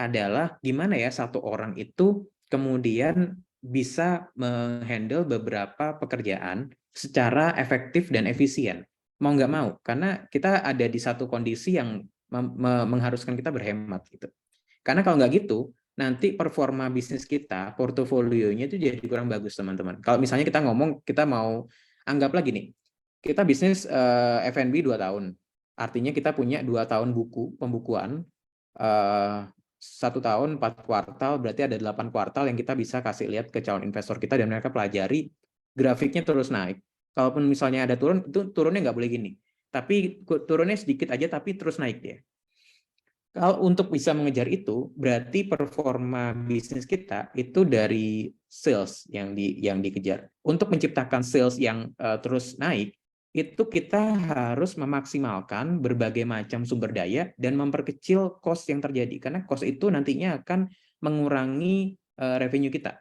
adalah gimana ya satu orang itu kemudian bisa menghandle beberapa pekerjaan secara efektif dan efisien. Mau nggak mau, karena kita ada di satu kondisi yang mengharuskan kita berhemat gitu. Karena kalau nggak gitu, nanti performa bisnis kita, portofolionya itu jadi kurang bagus, teman-teman. Kalau misalnya kita ngomong, kita mau anggap lagi nih, kita bisnis F&B 2 tahun. Artinya kita punya 2 tahun pembukuan, 1 tahun 4 kuartal, berarti ada 8 kuartal yang kita bisa kasih lihat ke calon investor kita, dan mereka pelajari grafiknya terus naik. Kalaupun misalnya ada turun, itu turunnya nggak boleh gini. Tapi turunnya sedikit aja, tapi terus naik dia. Kalau untuk bisa mengejar itu, berarti performa bisnis kita itu dari sales yang dikejar. Untuk menciptakan sales yang terus naik, itu kita harus memaksimalkan berbagai macam sumber daya dan memperkecil cost yang terjadi. Karena cost itu nantinya akan mengurangi revenue kita.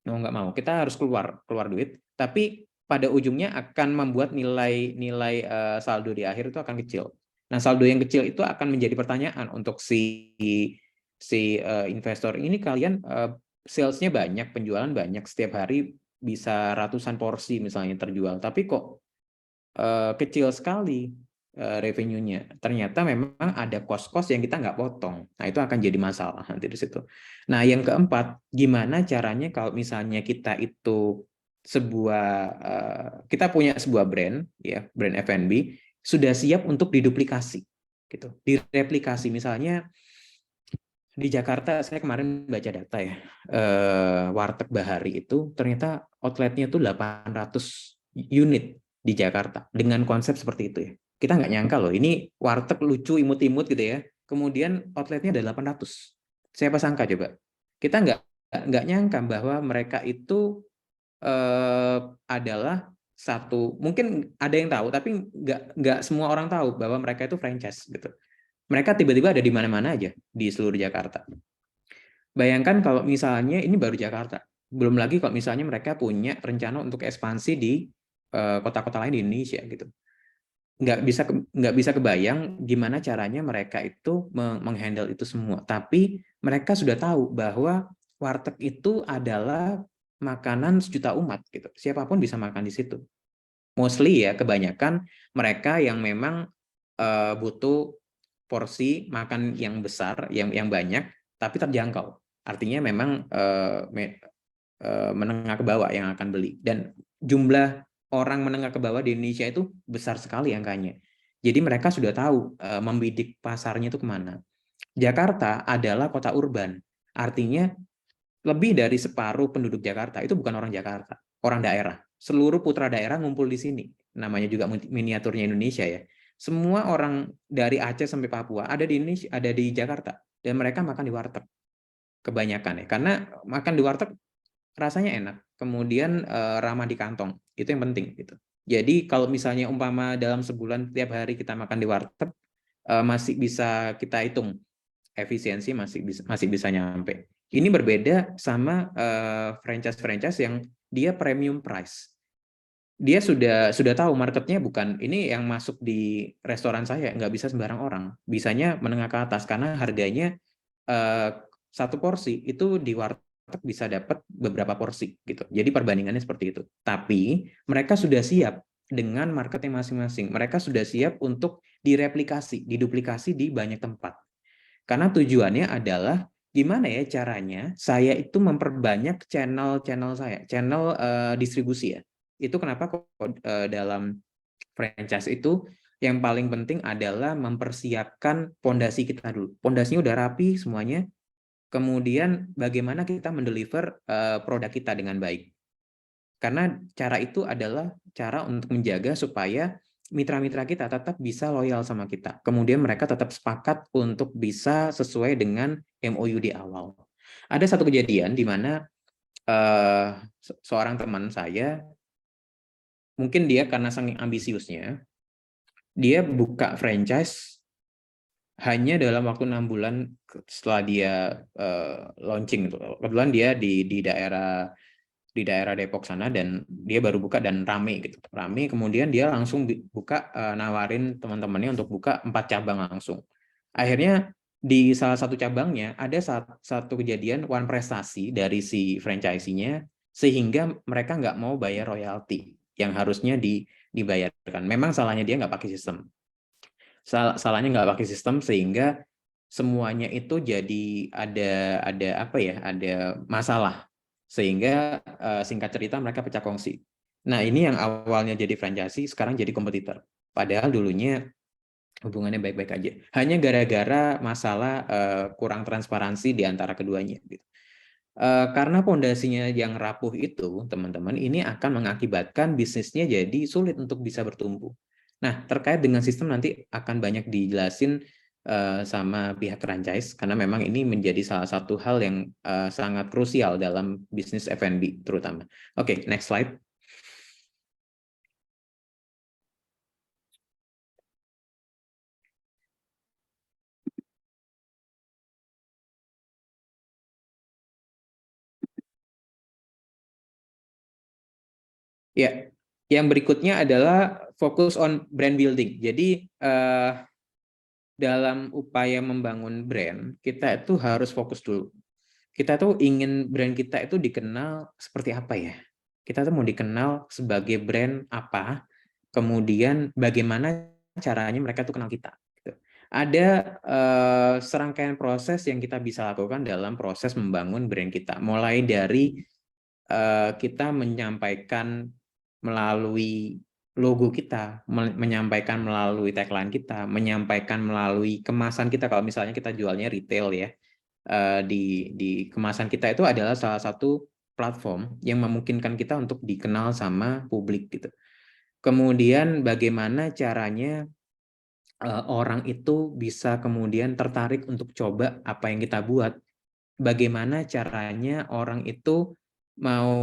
Mau nggak mau, kita harus keluar duit, tapi pada ujungnya akan membuat nilai saldo di akhir itu akan kecil. Nah, saldo yang kecil itu akan menjadi pertanyaan untuk si investor ini. Kalian salesnya banyak, penjualan banyak, setiap hari bisa ratusan porsi misalnya terjual, tapi kok kecil sekali revenue-nya. Ternyata memang ada cost-cost yang kita nggak potong. Nah, itu akan jadi masalah nanti di situ. Nah, yang keempat, gimana caranya kalau misalnya kita itu kita punya sebuah brand, ya, brand F&B, sudah siap untuk diduplikasi, gitu, direplikasi. Misalnya di Jakarta, saya kemarin baca data ya, Warteg Bahari itu ternyata outletnya tuh 800 unit di Jakarta dengan konsep seperti itu ya. Kita nggak nyangka loh, ini warteg lucu, imut-imut gitu ya. Kemudian outletnya ada 800. Siapa sangka coba? Kita nggak nyangka bahwa mereka itu adalah satu, mungkin ada yang tahu, tapi nggak semua orang tahu bahwa mereka itu franchise gitu. Mereka tiba-tiba ada di mana-mana aja di seluruh Jakarta. Bayangkan kalau misalnya ini baru Jakarta, belum lagi kalau misalnya mereka punya rencana untuk ekspansi di kota-kota lain di Indonesia gitu. Nggak bisa kebayang gimana caranya mereka itu menghandle itu semua. Tapi mereka sudah tahu bahwa warteg itu adalah makanan sejuta umat gitu. Siapapun bisa makan di situ. Mostly ya, kebanyakan mereka yang memang butuh porsi makan yang besar, yang banyak, tapi terjangkau. Artinya memang menengah ke bawah yang akan beli. Dan jumlah orang menengah ke bawah di Indonesia itu besar sekali angkanya. Jadi mereka sudah tahu membidik pasarnya itu kemana. Jakarta adalah kota urban. Artinya lebih dari separuh penduduk Jakarta itu bukan orang Jakarta, orang daerah. Seluruh putra daerah ngumpul di sini. Namanya juga miniaturnya Indonesia ya. Semua orang dari Aceh sampai Papua ada di Indonesia, ada di Jakarta, dan mereka makan di warteg. Kebanyakan ya. Karena makan di warteg rasanya enak. Kemudian ramah di kantong. Itu yang penting gitu. Jadi kalau misalnya umpama dalam sebulan tiap hari kita makan di warteg, masih bisa kita hitung efisiensi, masih bisa nyampe. Ini berbeda sama franchise yang dia premium price. Dia sudah tahu marketnya, bukan ini yang masuk di restoran saya, nggak bisa sembarang orang. Bisanya menengah ke atas, karena harganya satu porsi itu di warteg bisa dapat beberapa porsi gitu. Jadi perbandingannya seperti itu. Tapi mereka sudah siap dengan marketnya masing-masing. Mereka sudah siap untuk direplikasi, diduplikasi di banyak tempat. Karena tujuannya adalah gimana ya caranya saya itu memperbanyak channel saya, channel distribusi ya. Itu kenapa kok dalam franchise itu yang paling penting adalah mempersiapkan pondasi kita dulu. Pondasinya udah rapi semuanya, kemudian bagaimana kita mendeliver produk kita dengan baik. Karena cara itu adalah cara untuk menjaga supaya mitra-mitra kita tetap bisa loyal sama kita. Kemudian mereka tetap sepakat untuk bisa sesuai dengan MOU di awal. Ada satu kejadian di mana seorang teman saya, mungkin dia karena saking ambisiusnya, dia buka franchise hanya dalam waktu 6 bulan setelah dia launching. Kebetulan dia di daerah Depok sana, dan dia baru buka dan rame gitu. Rame, kemudian dia langsung buka, nawarin teman-temannya untuk buka 4 cabang langsung. Akhirnya di salah satu cabangnya ada satu kejadian one prestasi dari si franchisee-nya, sehingga mereka nggak mau bayar royalti yang harusnya dibayarkan. Memang salahnya dia nggak pakai sistem. Salahnya nggak pakai sistem, sehingga semuanya itu jadi ada apa ya, ada masalah, sehingga singkat cerita mereka pecah kongsi. Nah, ini yang awalnya jadi franchisee sekarang jadi kompetitor, padahal dulunya hubungannya baik-baik aja, hanya gara-gara masalah kurang transparansi di antara keduanya gitu. Karena pondasinya yang rapuh itu, teman-teman, ini akan mengakibatkan bisnisnya jadi sulit untuk bisa bertumbuh. Nah, terkait dengan sistem nanti akan banyak dijelasin sama pihak franchise, karena memang ini menjadi salah satu hal yang sangat krusial dalam bisnis F&B terutama. Oke, next slide. Ya, yang berikutnya adalah fokus on brand building. Jadi dalam upaya membangun brand, kita itu harus fokus dulu. Kita tuh ingin brand kita itu dikenal seperti apa ya? Kita tuh mau dikenal sebagai brand apa? Kemudian bagaimana caranya mereka tuh kenal kita? Gitu. Ada serangkaian proses yang kita bisa lakukan dalam proses membangun brand kita. Mulai dari kita menyampaikan melalui logo kita, menyampaikan melalui tagline kita, menyampaikan melalui kemasan kita. Kalau misalnya kita jualnya retail ya, di kemasan kita itu adalah salah satu platform yang memungkinkan kita untuk dikenal sama publik gitu. Kemudian bagaimana caranya orang itu bisa kemudian tertarik untuk coba apa yang kita buat. Bagaimana caranya orang itu mau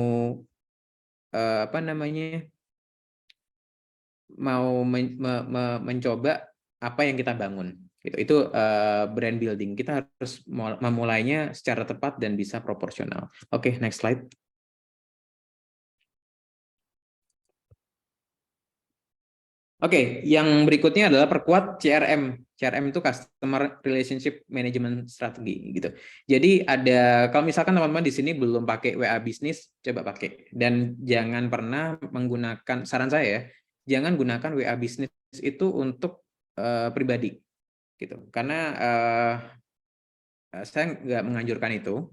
apa namanya, mau mencoba apa yang kita bangun gitu. Itu brand building. Kita harus memulainya secara tepat dan bisa proporsional. Oke, next slide. Oke, yang berikutnya adalah perkuat CRM. CRM itu Customer Relationship Management Strategy gitu. Jadi ada, kalau misalkan teman-teman di sini belum pakai WA Business, coba pakai. Dan jangan pernah menggunakan, saran saya ya, jangan gunakan WA Business itu untuk pribadi gitu. Karena saya nggak menganjurkan itu.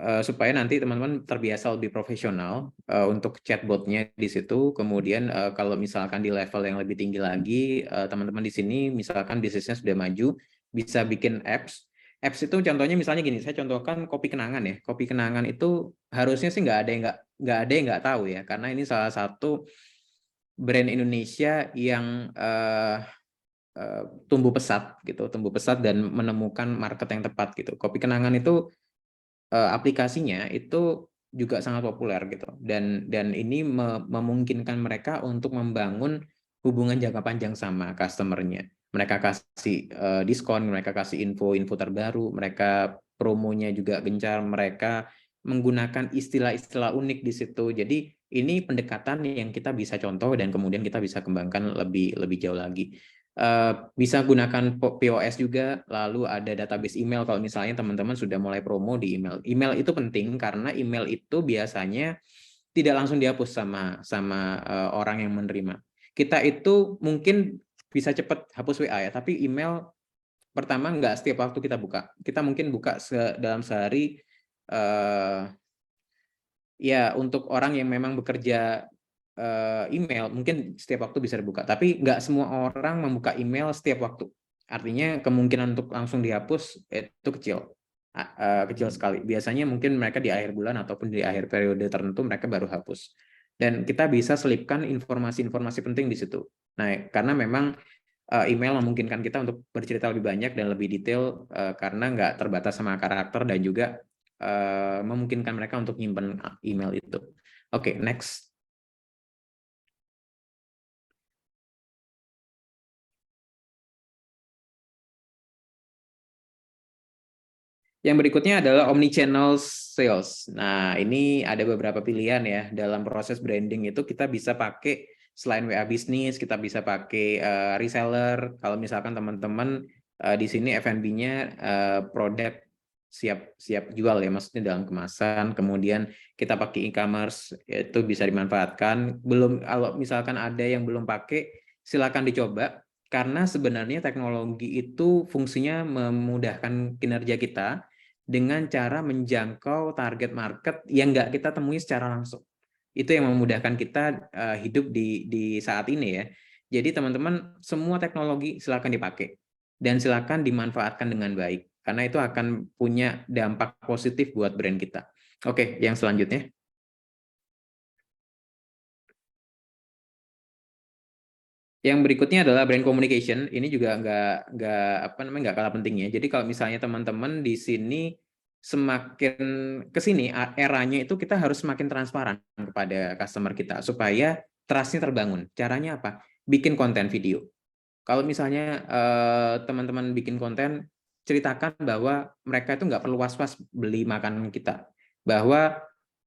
Supaya nanti teman-teman terbiasa lebih profesional untuk chatbotnya di situ. Kemudian kalau misalkan di level yang lebih tinggi lagi, teman-teman di sini misalkan bisnisnya sudah maju, bisa bikin apps. Apps itu contohnya misalnya gini, saya contohkan kopi kenangan ya. Kopi kenangan itu harusnya sih nggak ada yang nggak tahu ya, karena ini salah satu brand Indonesia yang tumbuh pesat gitu, tumbuh pesat dan menemukan market yang tepat gitu. Kopi kenangan itu aplikasinya itu juga sangat populer gitu, dan ini memungkinkan mereka untuk membangun hubungan jangka panjang sama customernya. Mereka kasih diskon, mereka kasih info terbaru, mereka promonya juga gencar, mereka menggunakan istilah-istilah unik di situ. Jadi ini pendekatan yang kita bisa contoh dan kemudian kita bisa kembangkan lebih jauh lagi. Bisa gunakan POS juga, lalu ada database email kalau misalnya teman-teman sudah mulai promo di email. Email itu penting karena email itu biasanya tidak langsung dihapus sama orang yang menerima. Kita itu mungkin bisa cepat hapus WA ya, tapi email pertama nggak setiap waktu kita buka. Kita mungkin buka dalam sehari ya untuk orang yang memang bekerja email, mungkin setiap waktu bisa dibuka, tapi nggak semua orang membuka email setiap waktu. Artinya kemungkinan untuk langsung dihapus itu kecil sekali. Biasanya mungkin mereka di akhir bulan ataupun di akhir periode tertentu mereka baru hapus. Dan kita bisa selipkan informasi-informasi penting di situ. Nah, karena memang email memungkinkan kita untuk bercerita lebih banyak dan lebih detail karena nggak terbatas sama karakter dan juga memungkinkan mereka untuk nyimpen email itu. Oke, next. Yang berikutnya adalah omnichannel sales. Nah, ini ada beberapa pilihan ya. Dalam proses branding itu kita bisa pakai selain WA bisnis, kita bisa pakai reseller. Kalau misalkan teman-teman di sini F&B-nya produk siap jual ya, maksudnya dalam kemasan. Kemudian kita pakai e-commerce, itu bisa dimanfaatkan. Belum, kalau misalkan ada yang belum pakai, silakan dicoba. Karena sebenarnya teknologi itu fungsinya memudahkan kinerja kita dengan cara menjangkau target market yang nggak kita temui secara langsung. Itu yang memudahkan kita hidup di saat ini ya. Jadi teman-teman, semua teknologi silakan dipakai dan silakan dimanfaatkan dengan baik karena itu akan punya dampak positif buat brand kita. Oke, yang selanjutnya. Yang berikutnya adalah brand communication. Ini juga nggak kalah pentingnya. Jadi kalau misalnya teman-teman di sini semakin ke sini eranya itu kita harus semakin transparan kepada customer kita supaya trust-nya terbangun. Caranya apa? Bikin konten video. Kalau misalnya teman-teman bikin konten, ceritakan bahwa mereka itu nggak perlu was-was beli makanan kita. Bahwa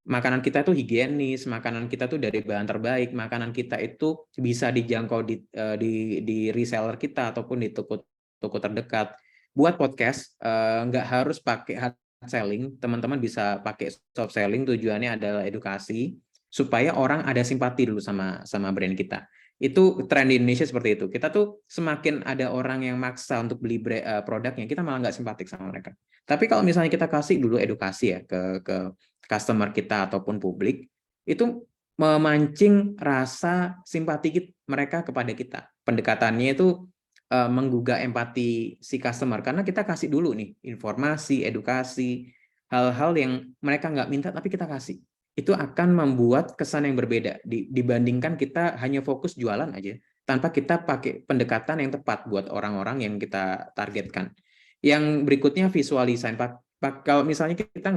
makanan kita itu higienis, makanan kita tuh dari bahan terbaik, makanan kita itu bisa dijangkau di reseller kita ataupun di toko terdekat. Buat podcast nggak harus pakai hard selling, teman-teman bisa pakai soft selling. Tujuannya adalah edukasi supaya orang ada simpati dulu sama brand kita. Itu tren di Indonesia seperti itu. Kita tuh semakin ada orang yang maksa untuk beli produknya, kita malah nggak simpatik sama mereka. Tapi kalau misalnya kita kasih dulu edukasi ya ke customer kita ataupun publik, itu memancing rasa simpati mereka kepada kita. Pendekatannya itu menggugah empati si customer karena kita kasih dulu nih informasi, edukasi, hal-hal yang mereka nggak minta tapi kita kasih. Itu akan membuat kesan yang berbeda dibandingkan kita hanya fokus jualan aja tanpa kita pakai pendekatan yang tepat buat orang-orang yang kita targetkan. Yang berikutnya visual design. Kalau misalnya kita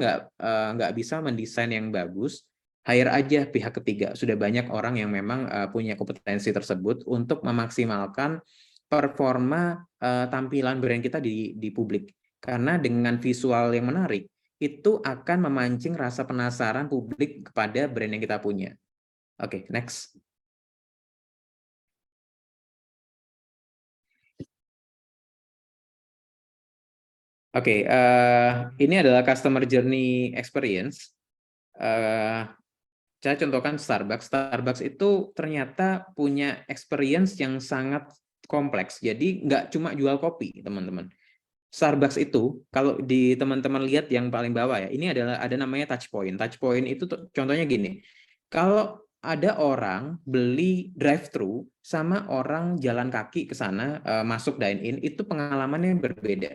nggak bisa mendesain yang bagus, hire aja pihak ketiga. Sudah banyak orang yang memang punya kompetensi tersebut untuk memaksimalkan performa tampilan brand kita di publik. Karena dengan visual yang menarik, itu akan memancing rasa penasaran publik kepada brand yang kita punya. Oke, next. Oke, ini adalah customer journey experience. Saya contohkan Starbucks. Starbucks itu ternyata punya experience yang sangat kompleks. Jadi nggak cuma jual kopi, teman-teman. Starbucks itu kalau di teman-teman lihat yang paling bawah ya, ini ada namanya touch point. Touch point itu contohnya gini. Kalau ada orang beli drive-thru sama orang jalan kaki ke sana masuk dine in, itu pengalamannya berbeda.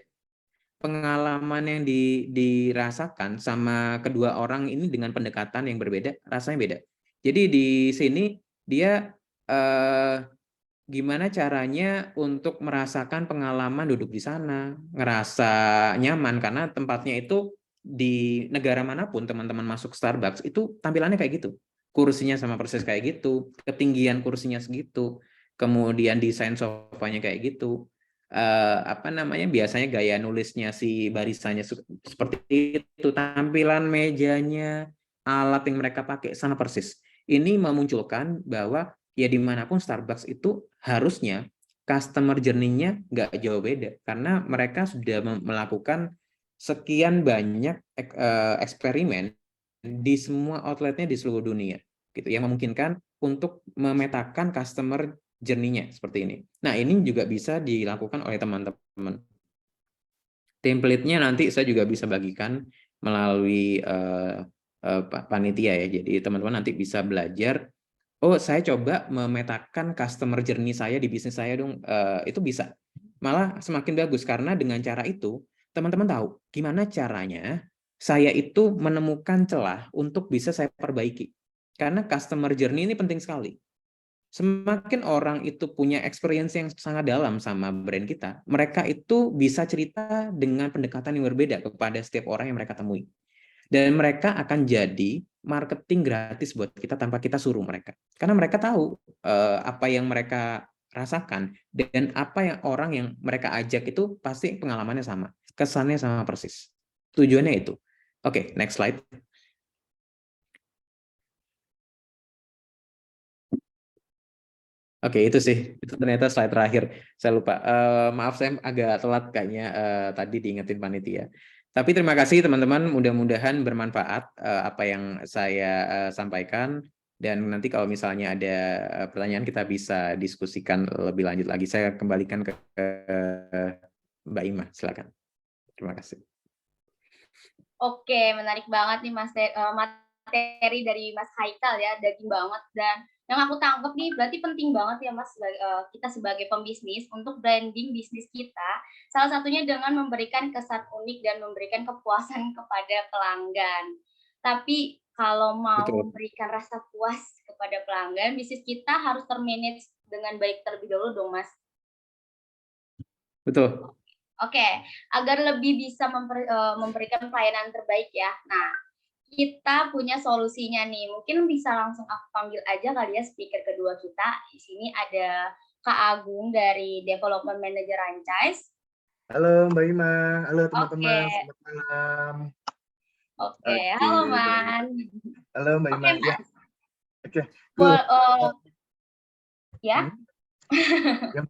Pengalaman yang dirasakan sama kedua orang ini dengan pendekatan yang berbeda, rasanya beda. Jadi di sini dia gimana caranya untuk merasakan pengalaman duduk di sana, ngerasa nyaman karena tempatnya itu di negara manapun teman-teman masuk Starbucks itu tampilannya kayak gitu. Kursinya sama persis kayak gitu, ketinggian kursinya segitu, kemudian desain sofanya kayak gitu. Biasanya gaya nulisnya si barisanya seperti itu, tampilan mejanya, alat yang mereka pakai sama persis. Ini memunculkan bahwa ya dimanapun Starbucks itu harusnya customer journey-nya nggak jauh beda karena mereka sudah melakukan sekian banyak eksperimen di semua outletnya di seluruh dunia gitu yang memungkinkan untuk memetakan customer journey-nya seperti ini. Nah, ini juga bisa dilakukan oleh teman-teman. Template-nya nanti saya juga bisa bagikan melalui panitia ya. Jadi teman-teman nanti bisa belajar oh saya coba memetakan customer journey saya di bisnis saya dong, itu bisa. Malah semakin bagus karena dengan cara itu teman-teman tahu gimana caranya saya itu menemukan celah untuk bisa saya perbaiki. Karena customer journey ini penting sekali. Semakin orang itu punya experience yang sangat dalam sama brand kita, mereka itu bisa cerita dengan pendekatan yang berbeda kepada setiap orang yang mereka temui. Dan mereka akan jadi marketing gratis buat kita tanpa kita suruh mereka. Karena mereka tahu apa yang mereka rasakan dan apa yang orang yang mereka ajak itu pasti pengalamannya sama, kesannya sama persis. Tujuannya itu. Oke, next slide. Oke, itu sih. Itu ternyata slide terakhir. Saya lupa. Maaf, saya agak telat kayaknya tadi diingetin panitia. Tapi terima kasih teman-teman. Mudah-mudahan bermanfaat apa yang saya sampaikan. Dan nanti kalau misalnya ada pertanyaan kita bisa diskusikan lebih lanjut lagi. Saya kembalikan ke Mbak Ima. Silakan. Terima kasih. Oke, menarik banget nih materi dari Mas Haikal ya, daging banget. Dan yang aku tangkap nih berarti penting banget ya Mas, kita sebagai pembisnis untuk branding bisnis kita, salah satunya dengan memberikan kesan unik dan memberikan kepuasan kepada pelanggan. Tapi kalau mau Betul. memberikan rasa puas kepada pelanggan, bisnis kita harus termanage dengan baik terlebih dahulu dong Mas. Betul. Oke, agar lebih bisa memberikan pelayanan terbaik ya. Nah, kita punya solusinya nih. Mungkin bisa langsung aku panggil aja kali ya speaker kedua kita. Di sini ada Kak Agung dari Development Manager Franchise. Halo Mbak Ima, halo Oke, teman-teman, selamat malam. oke. Halo Man. Halo Mbak Oke Ima, ya. Mas. Oke, cool. Ya. Ya.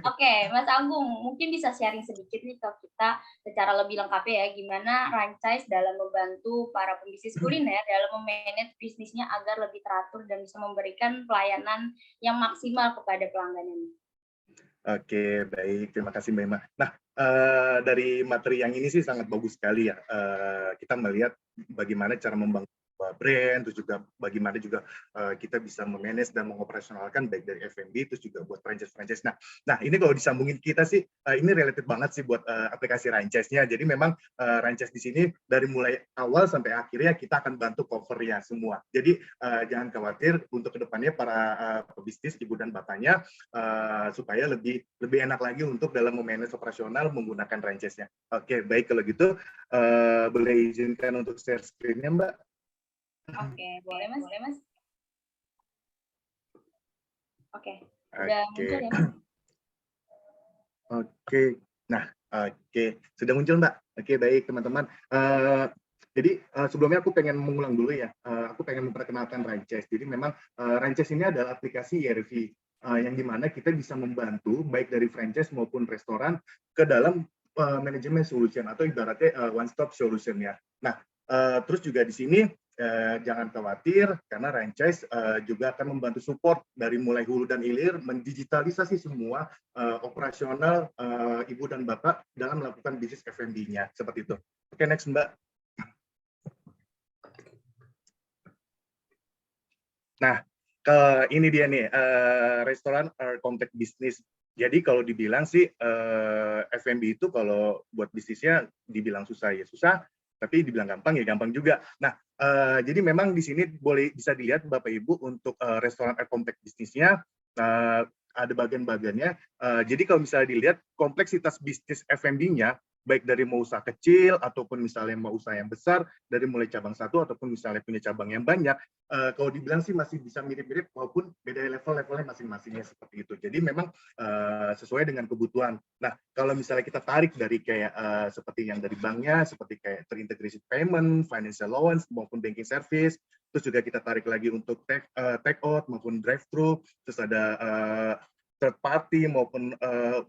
Oke, Mas Agung, mungkin bisa sharing sedikit nih ke kita secara lebih lengkap ya, gimana Franchise dalam membantu para pembisnis kuliner dalam memanage bisnisnya agar lebih teratur dan bisa memberikan pelayanan yang maksimal kepada pelanggannya. Oke, baik. Terima kasih Mbak Ima. Nah, dari materi yang ini sih sangat bagus sekali ya. Kita melihat bagaimana cara membangun brand, terus juga bagaimana juga kita bisa memanage dan mengoperasionalkan baik dari F&B, terus juga buat franchise-franchise. Nah, ini kalau disambungin kita sih, ini related banget sih buat aplikasi franchise-nya. Jadi memang franchise di sini dari mulai awal sampai akhirnya kita akan bantu cover-nya semua. Jadi jangan khawatir untuk kedepannya para pebisnis, ibu dan bapaknya, supaya lebih enak lagi untuk dalam memanage operasional menggunakan franchise-nya. Oke, baik kalau gitu boleh izinkan untuk share screen-nya Mbak. Oke, boleh Mas. Oke, udah muncul ya Mas? Oke, nah oke, sudah muncul Mbak. Oke, baik teman-teman. Jadi sebelumnya aku pengen mengulang dulu ya, aku pengen memperkenalkan Franchise. Jadi memang Franchise ini adalah aplikasi ERP yang dimana kita bisa membantu baik dari franchise maupun restoran ke dalam manajemen solution atau ibaratnya one stop solution ya. Nah, terus juga di sini jangan khawatir karena franchise juga akan membantu support dari mulai hulu dan hilir, mendigitalisasi semua operasional ibu dan bapak dalam melakukan bisnis F&B-nya seperti itu. Oke, next Mbak. Nah, ini dia nih restoran compact business. Jadi kalau dibilang sih F&B itu kalau buat bisnisnya dibilang susah ya susah, tapi dibilang gampang ya gampang juga. Nah, jadi memang di sini bisa dilihat Bapak Ibu untuk restoran compact bisnisnya ada bagian-bagiannya. Jadi kalau misalnya dilihat kompleksitas bisnis F&B-nya baik dari mau usaha kecil ataupun misalnya mau usaha yang besar, dari mulai cabang satu ataupun misalnya punya cabang yang banyak, kalau dibilang sih masih bisa mirip-mirip walaupun beda levelnya masing-masingnya seperti itu. Jadi memang sesuai dengan kebutuhan. Nah, kalau misalnya kita tarik dari kayak seperti yang dari banknya, seperti kayak terintegrasi payment, financial loans maupun banking service, terus juga kita tarik lagi untuk take out maupun drive thru, terus ada third party maupun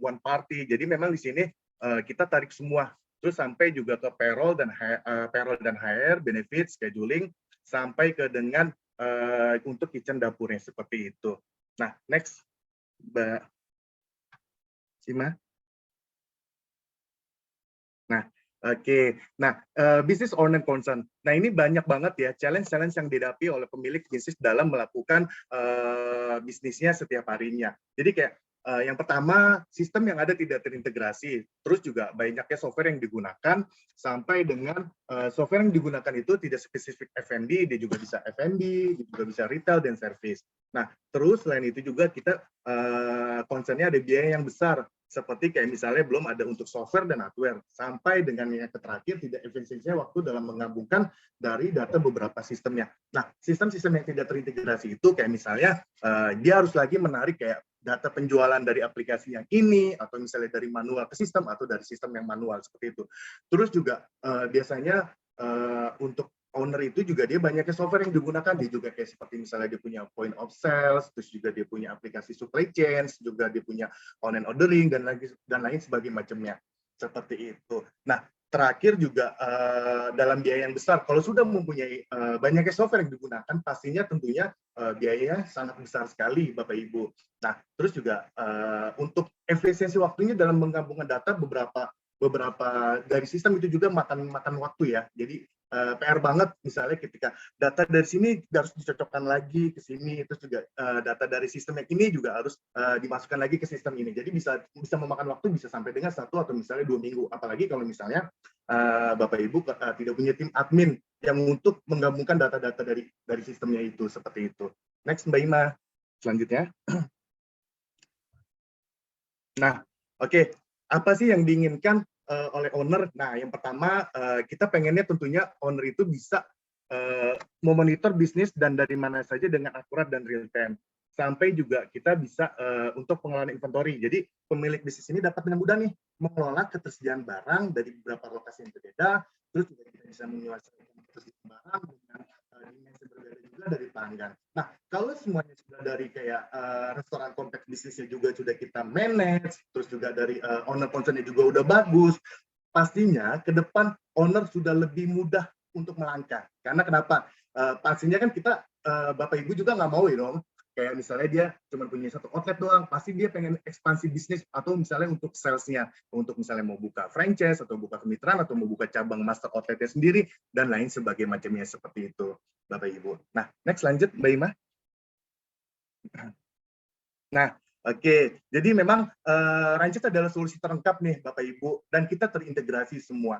one party. Jadi memang di sini kita tarik semua, terus sampai juga ke payroll dan HR, benefits, scheduling, sampai ke dengan untuk kitchen dapurnya seperti itu. Nah, next, Mbak Sima. Nah, Oke, nah business owner concern. Nah ini banyak banget ya challenge-challenge yang dihadapi oleh pemilik bisnis dalam melakukan bisnisnya setiap harinya. Jadi kayak yang pertama sistem yang ada tidak terintegrasi, terus juga banyaknya software yang digunakan sampai dengan software yang digunakan itu tidak spesifik F&B, dia juga bisa F&B, dia juga bisa retail dan service. Nah terus selain itu juga kita concernnya ada biaya yang besar. Seperti kayak misalnya belum ada untuk software dan hardware, sampai dengan yang terakhir tidak efisiensinya waktu dalam menggabungkan dari data beberapa sistemnya. Nah, sistem-sistem yang tidak terintegrasi itu kayak misalnya dia harus lagi menarik kayak data penjualan dari aplikasi yang ini, atau misalnya dari manual ke sistem, atau dari sistem yang manual, seperti itu. Terus juga biasanya untuk owner itu juga dia banyaknya software yang digunakan, dia juga kayak seperti misalnya dia punya point of sales, terus juga dia punya aplikasi supply chain, juga dia punya online ordering dan lain sebagainya macamnya seperti itu. Nah terakhir juga dalam biaya yang besar, kalau sudah mempunyai banyaknya software yang digunakan, pastinya tentunya biayanya sangat besar sekali Bapak Ibu. Nah terus juga untuk efisiensi waktunya dalam menggabungkan data beberapa dari sistem itu juga makan waktu ya. Jadi PR banget misalnya ketika data dari sini harus dicocokkan lagi ke sini, terus juga data dari sistem yang ini juga harus dimasukkan lagi ke sistem ini. Jadi bisa memakan waktu bisa sampai dengan 1 atau misalnya 2 minggu. Apalagi kalau misalnya Bapak Ibu tidak punya tim admin yang untuk menggabungkan data-data dari sistemnya itu, seperti itu. Next Mbak Ima, selanjutnya. Nah, oke. Apa sih yang diinginkan oleh owner? Nah, yang pertama kita pengennya tentunya owner itu bisa memonitor bisnis dan dari mana saja dengan akurat dan real time. Sampai juga kita bisa untuk pengelolaan inventory. Jadi pemilik bisnis ini dapat dengan mudah nih mengelola ketersediaan barang dari beberapa lokasi yang berbeda. Terus juga kita bisa menyelesaikan ketersediaan barang dengan dimensi berbeda juga dari pelanggan. Nah, kalau semuanya sudah dari kayak restoran kompleks bisnisnya juga sudah kita manage, terus juga dari owner concernnya juga udah bagus, pastinya ke depan owner sudah lebih mudah untuk melangkah. Karena kenapa? Pastinya kan kita Bapak Ibu juga nggak mau ya dong. Kayak misalnya dia cuma punya 1 outlet doang, pasti dia pengen ekspansi bisnis atau misalnya untuk salesnya, untuk misalnya mau buka franchise atau buka kemitraan atau mau buka cabang master outletnya sendiri dan lain sebagainya macamnya seperti itu, Bapak Ibu. Nah, next lanjut Mbak Ima. Nah, oke. Jadi memang Ranches adalah solusi terlengkap nih Bapak Ibu dan kita terintegrasi semua.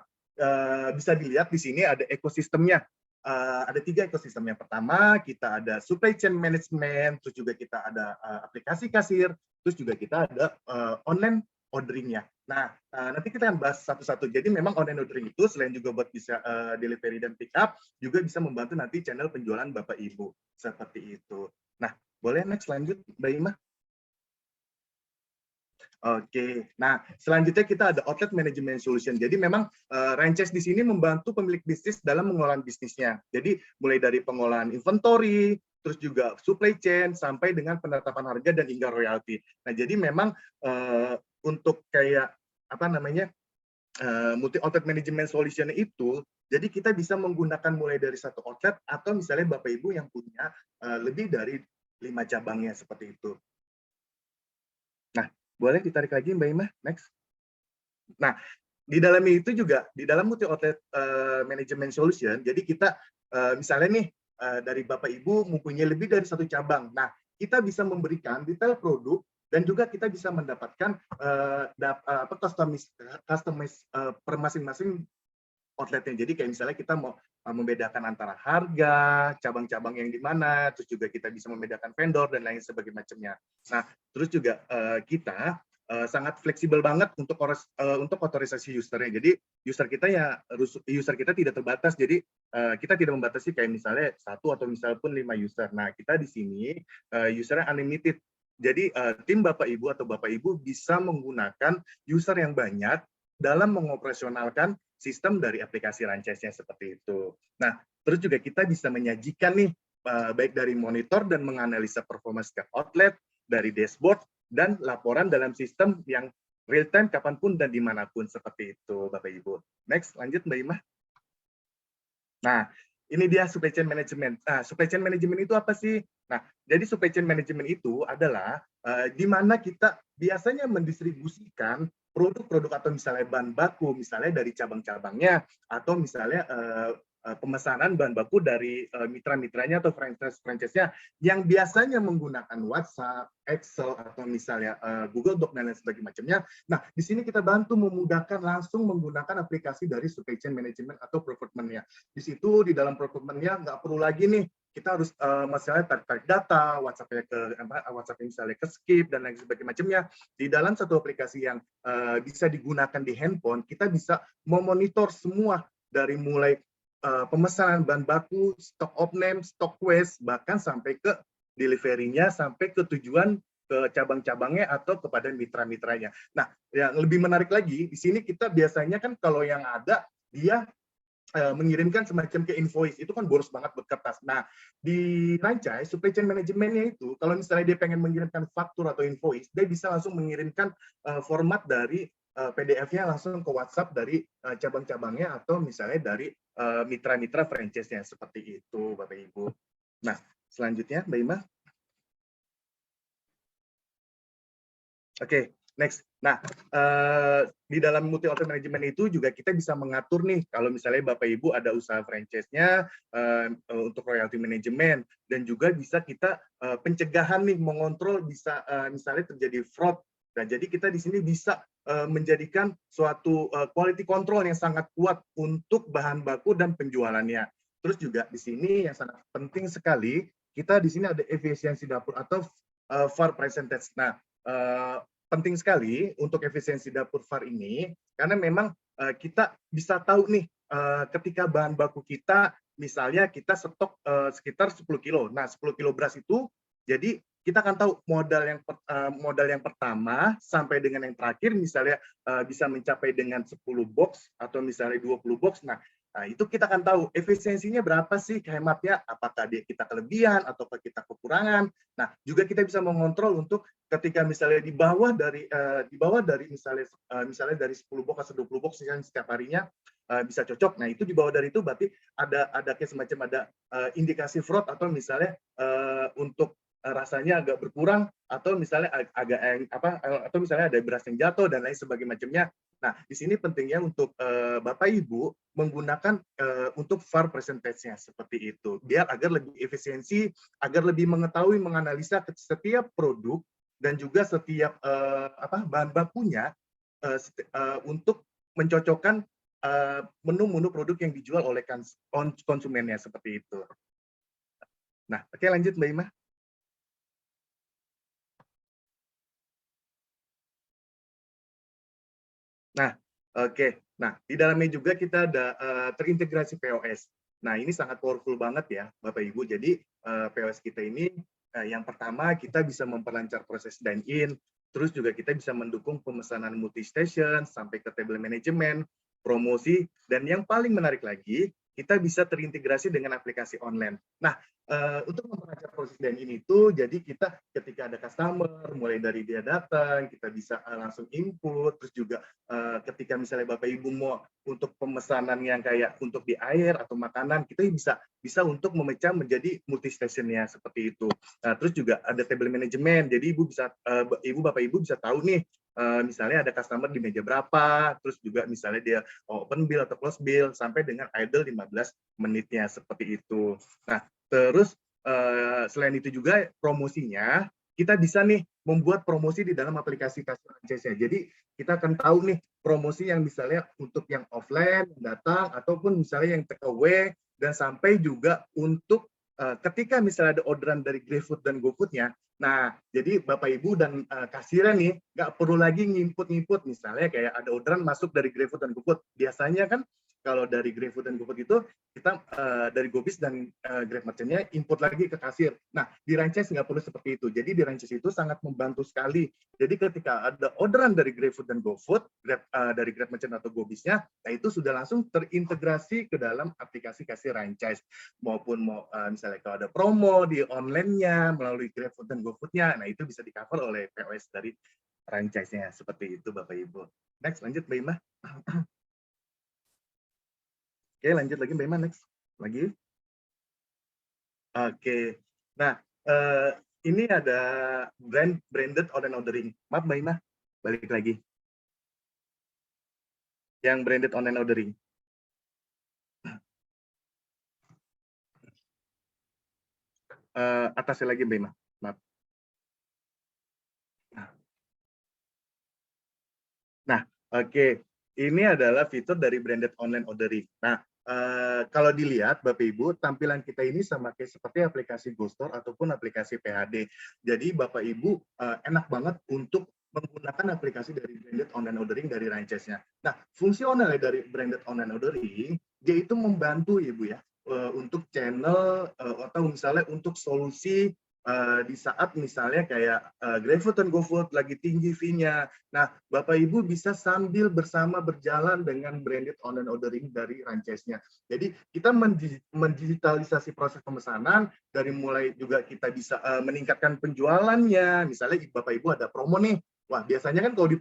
Bisa dilihat di sini ada ekosistemnya. Ada 3 ekosistem. Yang pertama kita ada supply chain management, terus juga kita ada aplikasi kasir, terus juga kita ada online orderingnya. Nah, nanti kita akan bahas satu-satu. Jadi memang online ordering itu selain juga buat bisa delivery dan pick up, juga bisa membantu nanti channel penjualan Bapak Ibu. Seperti itu. Nah, boleh next lanjut Mbak Ima? Oke, nah selanjutnya kita ada outlet management solution. Jadi memang Ranches di sini membantu pemilik bisnis dalam mengelola bisnisnya. Jadi mulai dari pengolahan inventory, terus juga supply chain, sampai dengan penetapan harga dan hingga royalty. Nah jadi memang untuk kayak apa namanya multi outlet management solution itu, jadi kita bisa menggunakan mulai dari 1 outlet atau misalnya Bapak Ibu yang punya lebih dari 5 cabangnya seperti itu. Nah, boleh ditarik lagi Mbak Ima, next. Nah, di dalamnya itu juga, di dalam multi outlet management solution, jadi kita misalnya nih dari Bapak Ibu mempunyai lebih dari 1 cabang. Nah, kita bisa memberikan detail produk dan juga kita bisa mendapatkan customize per masing-masing outletnya. Jadi kayak misalnya kita mau membedakan antara harga, cabang-cabang yang di mana, terus juga kita bisa membedakan vendor dan lain sebagainya macamnya. Nah, terus juga kita sangat fleksibel banget untuk otorisasi usernya. Jadi user kita tidak terbatas. Jadi kita tidak membatasi kayak misalnya 1 atau misalnya pun 5 user. Nah, kita di sini usernya unlimited. Jadi tim Bapak Ibu atau Bapak Ibu bisa menggunakan user yang banyak dalam mengoperasionalkan sistem dari aplikasi Ranches-nya seperti itu. Nah, terus juga kita bisa menyajikan nih baik dari monitor dan menganalisa performa setiap outlet, dari dashboard dan laporan dalam sistem yang real time kapanpun dan dimanapun seperti itu, Bapak Ibu. Next, lanjut Mbak Ima. Nah, ini dia supply chain management. Nah, supply chain management itu apa sih? Nah, jadi supply chain management itu adalah di mana kita biasanya mendistribusikan produk-produk atau misalnya bahan baku, misalnya dari cabang-cabangnya, atau misalnya pemesanan bahan baku dari mitra-mitranya atau franchise-nya yang biasanya menggunakan WhatsApp, Excel, atau misalnya Google Doc dan lain sebagainya macamnya. Nah, di sini kita bantu memudahkan langsung menggunakan aplikasi dari supply chain management atau procurement-nya. Di situ di dalam procurement-nya nggak perlu lagi nih kita harus misalnya tarik data, WhatsApp misalnya ke skip dan lain sebagainya macamnya. Di dalam satu aplikasi yang bisa digunakan di handphone, kita bisa memonitor semua dari mulai pemesanan bahan baku, stok off-name, stok waste, bahkan sampai ke delivery-nya, sampai ke tujuan ke cabang-cabangnya atau kepada mitra-mitranya. Nah, yang lebih menarik lagi, di sini kita biasanya kan kalau yang ada, dia mengirimkan semacam ke invoice, itu kan boros banget buat kertas. Nah, di franchise, supply chain manajemennya itu, kalau misalnya dia pengen mengirimkan faktur atau invoice, dia bisa langsung mengirimkan format dari PDF-nya langsung ke WhatsApp dari cabang-cabangnya atau misalnya dari mitra-mitra franchise-nya, seperti itu, Bapak Ibu. Nah, selanjutnya, Mbak Ima. Oke, next. Nah, di dalam multi outlet management itu juga kita bisa mengatur nih, kalau misalnya Bapak Ibu ada usaha franchise-nya untuk royalty management, dan juga bisa kita pencegahan nih, mengontrol bisa misalnya terjadi fraud. Nah, jadi kita di sini bisa menjadikan suatu quality control yang sangat kuat untuk bahan baku dan penjualannya. Terus juga di sini yang sangat penting sekali, kita di sini ada efisiensi dapur atau VAR percentage. Nah, penting sekali untuk efisiensi dapur VAR ini, karena memang kita bisa tahu nih ketika bahan baku kita, misalnya kita stok sekitar 10 kilo. Nah, 10 kilo beras itu, jadi kita akan tahu modal yang pertama sampai dengan yang terakhir, misalnya bisa mencapai dengan 10 box atau misalnya 20 box. Nah, itu kita akan tahu efisiensinya berapa sih hematnya, apakah kita kelebihan atau kita kekurangan. Nah, juga kita bisa mengontrol untuk ketika misalnya di bawah dari misalnya dari 10 box atau 20 box yang setiap harinya bisa cocok. Nah, itu di bawah dari itu berarti ada kayak semacam ada indikasi fraud atau misalnya untuk rasanya agak berkurang atau misalnya atau misalnya ada beras yang jatuh dan lain sebagainya macamnya. Nah, di sini pentingnya untuk Bapak Ibu menggunakan untuk VAR percentage-nya seperti itu, biar agar lebih efisiensi, agar lebih mengetahui menganalisa setiap produk dan juga setiap bahan bakunya untuk mencocokkan menu-menu produk yang dijual oleh konsumennya seperti itu. Nah, oke, lanjut Mbak Ima. Nah, oke. Nah, di dalamnya juga kita ada terintegrasi POS. Nah, ini sangat powerful banget ya, Bapak Ibu. Jadi, POS kita ini yang pertama kita bisa memperlancar proses dine-in, terus juga kita bisa mendukung pemesanan multi-station sampai ke table management, promosi, dan yang paling menarik lagi, kita bisa terintegrasi dengan aplikasi online. Nah, untuk memperlancar proses dine-in itu, jadi kita ketika ada customer, mulai dari dia datang, kita bisa langsung input, terus juga ketika misalnya Bapak Ibu mau untuk pemesanan yang kayak untuk di air atau makanan, kita bisa untuk memecah menjadi multi stationnya seperti itu. Nah, terus juga ada table management, jadi Bapak Ibu bisa tahu nih, misalnya ada customer di meja berapa, terus juga misalnya dia open bill atau close bill sampai dengan idle 15 menitnya seperti itu. Nah, terus selain itu juga promosinya, kita bisa nih membuat promosi di dalam aplikasi franchise-nya. Jadi kita akan tahu nih promosi yang misalnya untuk yang offline, datang, ataupun misalnya yang take away, dan sampai juga untuk ketika misalnya ada orderan dari GrabFood dan GoFood-nya, nah jadi Bapak Ibu dan kasirnya nih nggak perlu lagi nginput, misalnya kayak ada orderan masuk dari GrabFood dan GoFood. Biasanya kan kalau dari GrabFood dan GoFood itu kita dari GoBiz dan Grab Merchant-nya input lagi ke kasir. Nah, di franchise nggak perlu seperti itu. Jadi di franchise itu sangat membantu sekali. Jadi ketika ada orderan dari GrabFood dan GoFood, dari Grab Merchant atau GoBiz-nya, nah itu sudah langsung terintegrasi ke dalam aplikasi kasir franchise. Maupun misalnya kalau ada promo di online-nya melalui GrabFood dan GoFood-nya, nah itu bisa di-cover oleh POS dari franchise-nya. Seperti itu Bapak Ibu. Next, lanjut Mbak Ima. Oke, lanjut lagi Mbak Ima, next. Lagi. Oke. Nah, ini ada branded online ordering. Maaf Mbak Ima, balik lagi. Yang branded online ordering. Atasnya lagi Mbak Ima. Maaf. Nah, oke. Ini adalah fitur dari branded online ordering. Nah, kalau dilihat Bapak Ibu, tampilan kita ini sama kayak seperti aplikasi GoStore ataupun aplikasi PHD. Jadi Bapak Ibu enak banget untuk menggunakan aplikasi dari branded online ordering dari Ranchesnya. Nah, fungsi online dari branded online ordering, dia itu membantu Ibu ya, untuk channel atau misalnya untuk solusi di saat misalnya kayak GrabFood dan GoFood lagi tinggi fee-nya. Nah, Bapak Ibu bisa sambil bersama berjalan dengan branded online ordering dari Ranchesnya. Jadi kita mendigitalisasi proses pemesanan dari mulai juga kita bisa meningkatkan penjualannya. Misalnya Bapak Ibu ada promo nih. Wah, biasanya kan kalau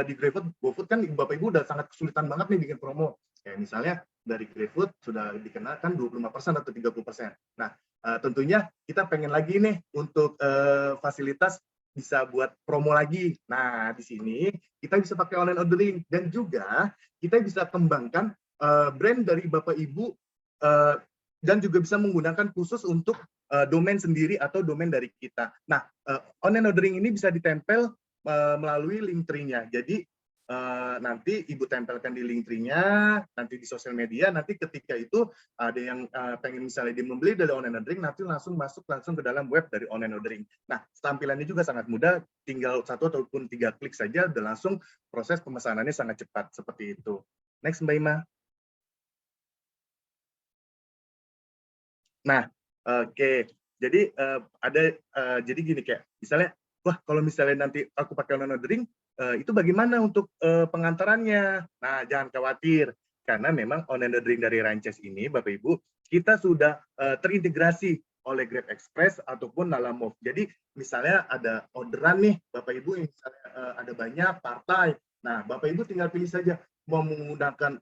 di GrabFood, GoFood kan Bapak Ibu udah sangat kesulitan banget nih bikin promo. Kayak misalnya dari GrabFood sudah dikenakan 25% atau 30%. Nah, tentunya kita pengen lagi nih untuk fasilitas bisa buat promo lagi. Nah, di sini kita bisa pakai online ordering dan juga kita bisa kembangkan brand dari Bapak Ibu dan juga bisa menggunakan khusus untuk domain sendiri atau domain dari kita. Nah, online ordering ini bisa ditempel melalui link tree-nya. Jadi nanti Ibu tempelkan di link tree-nya, nanti di sosial media, nanti ketika itu ada yang pengen misalnya dia membeli dari online ordering, nanti langsung masuk langsung ke dalam web dari online ordering. Nah, tampilannya juga sangat mudah, tinggal 1 ataupun 3 klik saja, udah langsung proses pemesanannya sangat cepat, seperti itu. Next, Mbak Ima. Nah, oke. Jadi jadi gini kayak, misalnya, wah kalau misalnya nanti aku pakai online ordering, itu bagaimana untuk pengantarannya? Nah, jangan khawatir, karena memang online ordering dari Ranches ini, Bapak Ibu, kita sudah terintegrasi oleh Grab Express ataupun Lalamove. Jadi misalnya ada orderan nih, Bapak Ibu, yang misalnya ada banyak partai. Nah, Bapak Ibu tinggal pilih saja mau menggunakan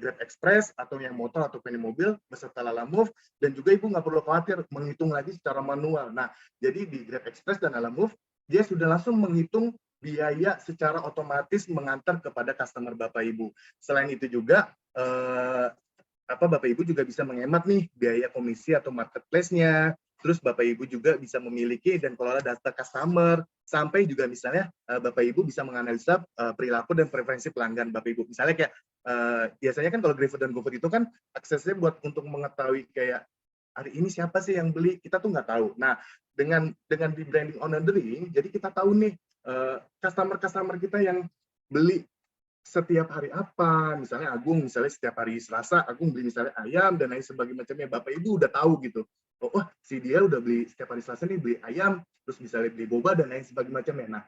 Grab Express atau yang motor ataupun yang mobil beserta Lalamove, dan juga Ibu nggak perlu khawatir menghitung lagi secara manual. Nah, jadi di Grab Express dan Lalamove, dia sudah langsung menghitung biaya secara otomatis mengantar kepada customer Bapak Ibu. Selain itu juga Bapak Ibu juga bisa menghemat nih biaya komisi atau marketplace-nya. Terus Bapak Ibu juga bisa memiliki dan kelola data customer, sampai juga misalnya Bapak Ibu bisa menganalisa perilaku dan preferensi pelanggan Bapak Ibu. Misalnya kayak biasanya kan kalau GrabFood dan GoFood itu kan aksesnya buat untuk mengetahui kayak hari ini siapa sih yang beli, kita tuh nggak tahu. Nah, dengan di branding online ordering, jadi kita tahu nih customer kita yang beli setiap hari apa, misalnya Agung misalnya setiap hari Selasa Agung beli misalnya ayam dan lain sebagainya macamnya, Bapak Ibu udah tahu gitu. Oh, si dia udah beli setiap hari Selasa nih beli ayam, terus misalnya beli boba dan lain sebagainya macamnya. Nah,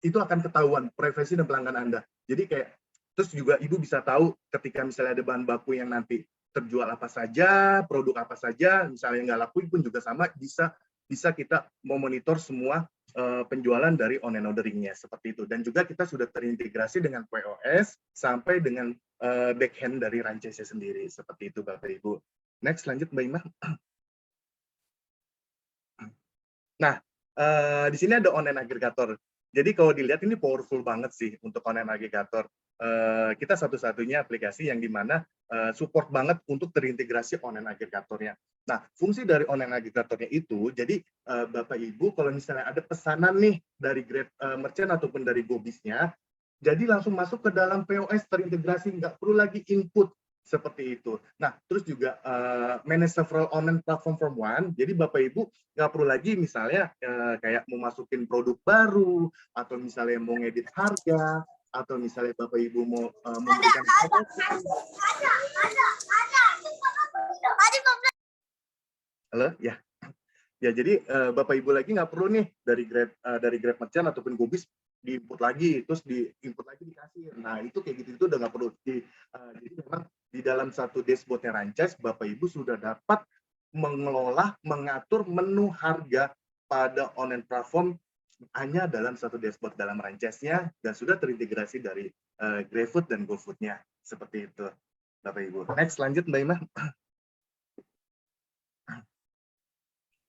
itu akan ketahuan preferensi dan pelanggan Anda. Jadi kayak terus juga Ibu bisa tahu ketika misalnya ada bahan baku yang nanti terjual apa saja, produk apa saja, misalnya nggak laku pun juga sama, bisa kita memonitor semua penjualan dari online ordering-nya seperti itu. Dan juga kita sudah terintegrasi dengan POS sampai dengan backhand dari Ranchesnya sendiri seperti itu Bapak Ibu. Next, lanjut Mbak Ima. Nah, di sini ada online aggregator. Jadi kalau dilihat ini powerful banget sih untuk online aggregator. Kita satu-satunya aplikasi yang dimana support banget untuk terintegrasi online aggregatornya. Nah, fungsi dari online aggregatornya itu, jadi Bapak Ibu kalau misalnya ada pesanan nih dari Grab Merchant ataupun dari GoBiz-nya, jadi langsung masuk ke dalam POS terintegrasi, nggak perlu lagi input seperti itu. Nah, terus juga manage several online platform from one. Jadi Bapak Ibu nggak perlu lagi misalnya kayak mau masukin produk baru, atau misalnya mau ngedit harga, atau misalnya Bapak Ibu mau memberikan halo ya. Ya, jadi Bapak Ibu lagi nggak perlu nih dari Grab Merchant ataupun GoBiz diinput lagi, terus diinput lagi di kasir. Nah, itu kayak gitu itu udah nggak perlu. Jadi memang di dalam satu dashboard-nya Ranches, Bapak Ibu sudah dapat mengelola, mengatur menu harga pada online platform hanya dalam satu dashboard dalam Ranches-nya, dan sudah terintegrasi dari GrabFood dan GoFood-nya. Seperti itu, Bapak Ibu. Next, lanjut Mbak Ima.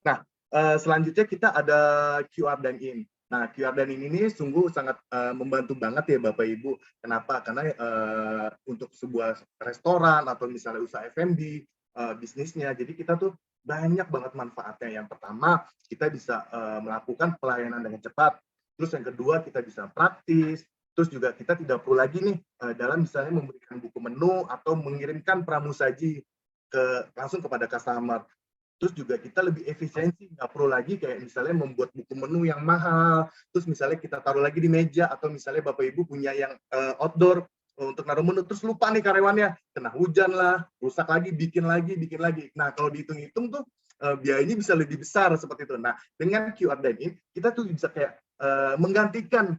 Nah, selanjutnya kita ada QR Dine-in. Nah, QR dan ini sungguh sangat membantu banget ya Bapak Ibu. Kenapa? Karena untuk sebuah restoran atau misalnya usaha F&B bisnisnya, jadi kita tuh banyak banget manfaatnya. Yang pertama, kita bisa melakukan pelayanan dengan cepat. Terus yang kedua, kita bisa praktis. Terus juga kita tidak perlu lagi nih dalam misalnya memberikan buku menu atau mengirimkan pramusaji langsung kepada customer. Terus juga kita lebih efisiensi, nggak perlu lagi kayak misalnya membuat buku menu yang mahal, terus misalnya kita taruh lagi di meja, atau misalnya Bapak Ibu punya yang outdoor untuk naruh menu, terus lupa nih karyawannya, kena hujan lah, rusak lagi, bikin lagi. Nah, kalau dihitung-hitung tuh biayanya bisa lebih besar seperti itu. Nah, dengan QR Dine-in, kita tuh bisa kayak menggantikan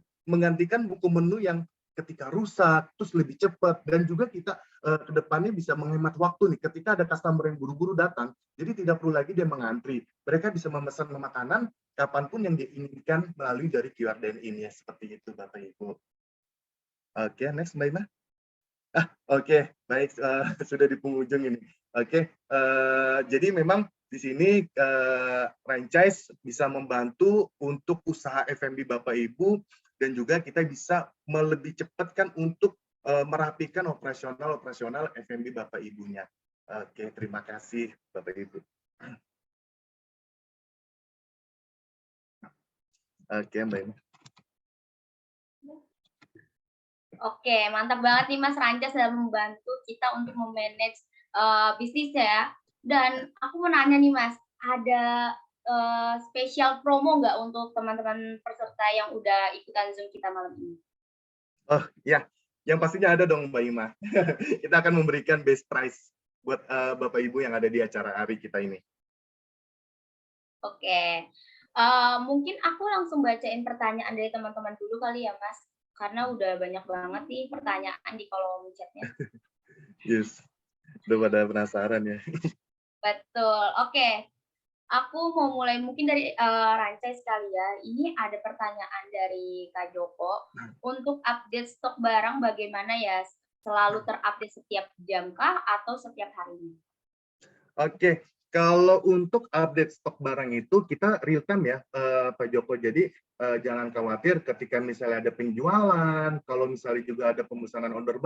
buku menu yang ketika rusak, terus lebih cepat, dan juga kita ke depannya bisa menghemat waktu nih, ketika ada customer yang buru-buru datang, jadi tidak perlu lagi dia mengantri. Mereka bisa memesan makanan kapanpun yang diinginkan melalui dari QR Dine-in ya, seperti itu Bapak Ibu. Oke, next Mbak Ima. Oke, baik, sudah di penghujung ini. Oke, jadi memang di sini franchise bisa membantu untuk usaha F&B Bapak Ibu, dan juga kita bisa lebih cepatkan untuk merapikan operasional F&B Bapak Ibunya. Oke, terima kasih Bapak Ibu. Oke, Mbak Ima. Oke, mantap banget nih Mas Ranca sudah membantu kita untuk memanage bisnis ya. Dan aku mau nanya nih Mas, ada spesial promo nggak untuk teman-teman peserta yang udah ikutan Zoom kita malam ini? Oh ya, yang pastinya ada dong Mbak Ima. Kita akan memberikan best price buat Bapak Ibu yang ada di acara hari kita ini. Oke, mungkin aku langsung bacain pertanyaan dari teman-teman dulu kali ya Mas, karena udah banyak banget nih pertanyaan di kolom chatnya. Yes, udah pada penasaran ya. Betul, oke. Aku mau mulai mungkin dari Ranca sekali ya. Ini ada pertanyaan dari Kak Joko. Untuk update stok barang bagaimana ya? Selalu terupdate setiap jam kah atau setiap harinya? Oke, kalau untuk update stok barang itu kita real time ya Pak Joko. Jadi jangan khawatir ketika misalnya ada penjualan, kalau misalnya juga ada pemesanan order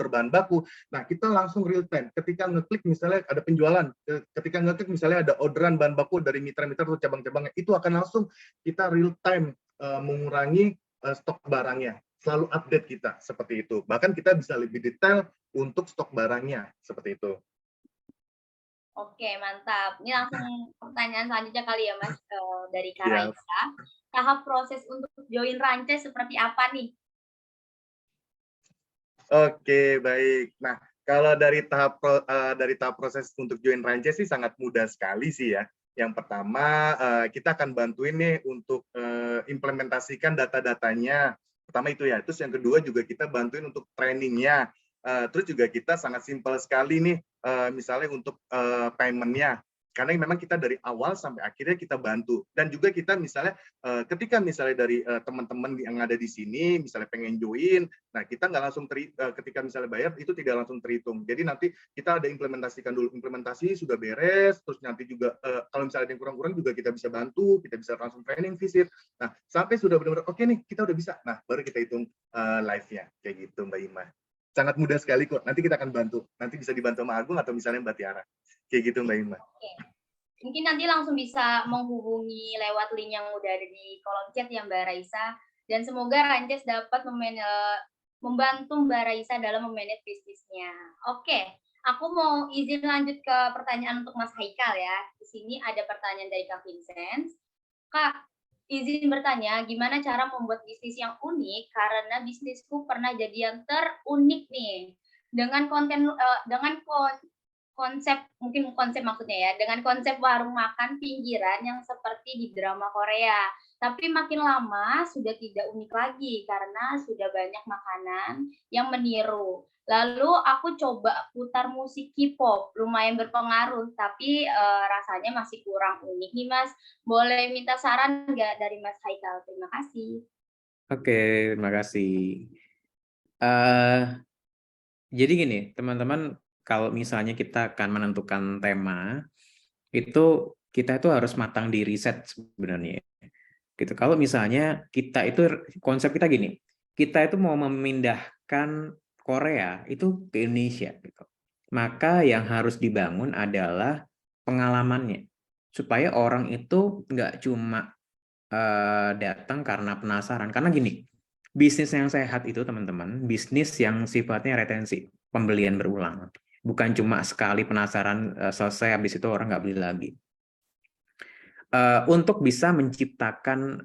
bahan baku, nah kita langsung real time. Ketika ngeklik misalnya ada penjualan, ketika ngeklik misalnya ada orderan bahan baku dari mitra-mitra atau cabang-cabangnya, itu akan langsung kita real time mengurangi stok barangnya. Selalu update kita seperti itu. Bahkan kita bisa lebih detail untuk stok barangnya seperti itu. Oke, mantap. Ini langsung pertanyaan selanjutnya kali ya, Mas, dari Kak Raisa. Tahap proses untuk join Ranca seperti apa nih? Oke, baik. Nah, kalau dari tahap proses untuk join Ranca sih sangat mudah sekali sih ya. Yang pertama, kita akan bantuin nih untuk implementasikan data-datanya. Pertama itu ya. Terus yang kedua juga kita bantuin untuk trainingnya. Terus juga kita sangat simpel sekali nih, misalnya untuk payment-nya. Karena memang kita dari awal sampai akhirnya kita bantu. Dan juga kita misalnya, ketika misalnya dari teman-teman yang ada di sini, misalnya pengen join, nah kita nggak langsung ketika misalnya bayar, itu tidak langsung terhitung. Jadi nanti kita ada implementasikan dulu. Implementasi sudah beres, terus nanti juga kalau misalnya ada yang kurang-kurang juga kita bisa bantu, kita bisa langsung training, visit. Nah, sampai sudah benar-benar, oke nih, kita udah bisa. Nah, baru kita hitung live-nya. Kayak gitu, Mbak Ima. Sangat mudah sekali kok. Nanti kita akan bantu. Nanti bisa dibantu sama Agung atau misalnya Mbak Tiara. Kayak gitu Mbak Ima. Oke. Mungkin nanti langsung bisa menghubungi lewat link yang udah ada di kolom chat ya Mbak Raisa. Dan semoga Rances dapat membantu Mbak Raisa dalam memanage bisnisnya. Oke, aku mau izin lanjut ke pertanyaan untuk Mas Haikal ya. Di sini ada pertanyaan dari Kak Vincent. Kak, izin bertanya, gimana cara membuat bisnis yang unik? Karena bisnisku pernah jadi yang terunik nih. Dengan konsep maksudnya ya, dengan konsep warung makan pinggiran yang seperti di drama Korea. Tapi makin lama sudah tidak unik lagi karena sudah banyak makanan yang meniru. Lalu aku coba putar musik K-pop, lumayan berpengaruh, tapi rasanya masih kurang unik nih Mas. Boleh minta saran nggak dari Mas Haikal? Terima kasih. Oke, terima kasih. Jadi gini, teman-teman, kalau misalnya kita akan menentukan tema, itu kita itu harus matang di riset sebenarnya. gitu. Kalau misalnya kita itu konsep kita gini, kita itu mau memindahkan Korea itu ke Indonesia gitu. Maka yang harus dibangun adalah pengalamannya supaya orang itu nggak cuma datang karena penasaran. Karena gini, bisnis yang sehat itu teman-teman, bisnis yang sifatnya retensi, pembelian berulang. Bukan cuma sekali penasaran selesai, habis itu orang nggak beli lagi. Untuk bisa menciptakan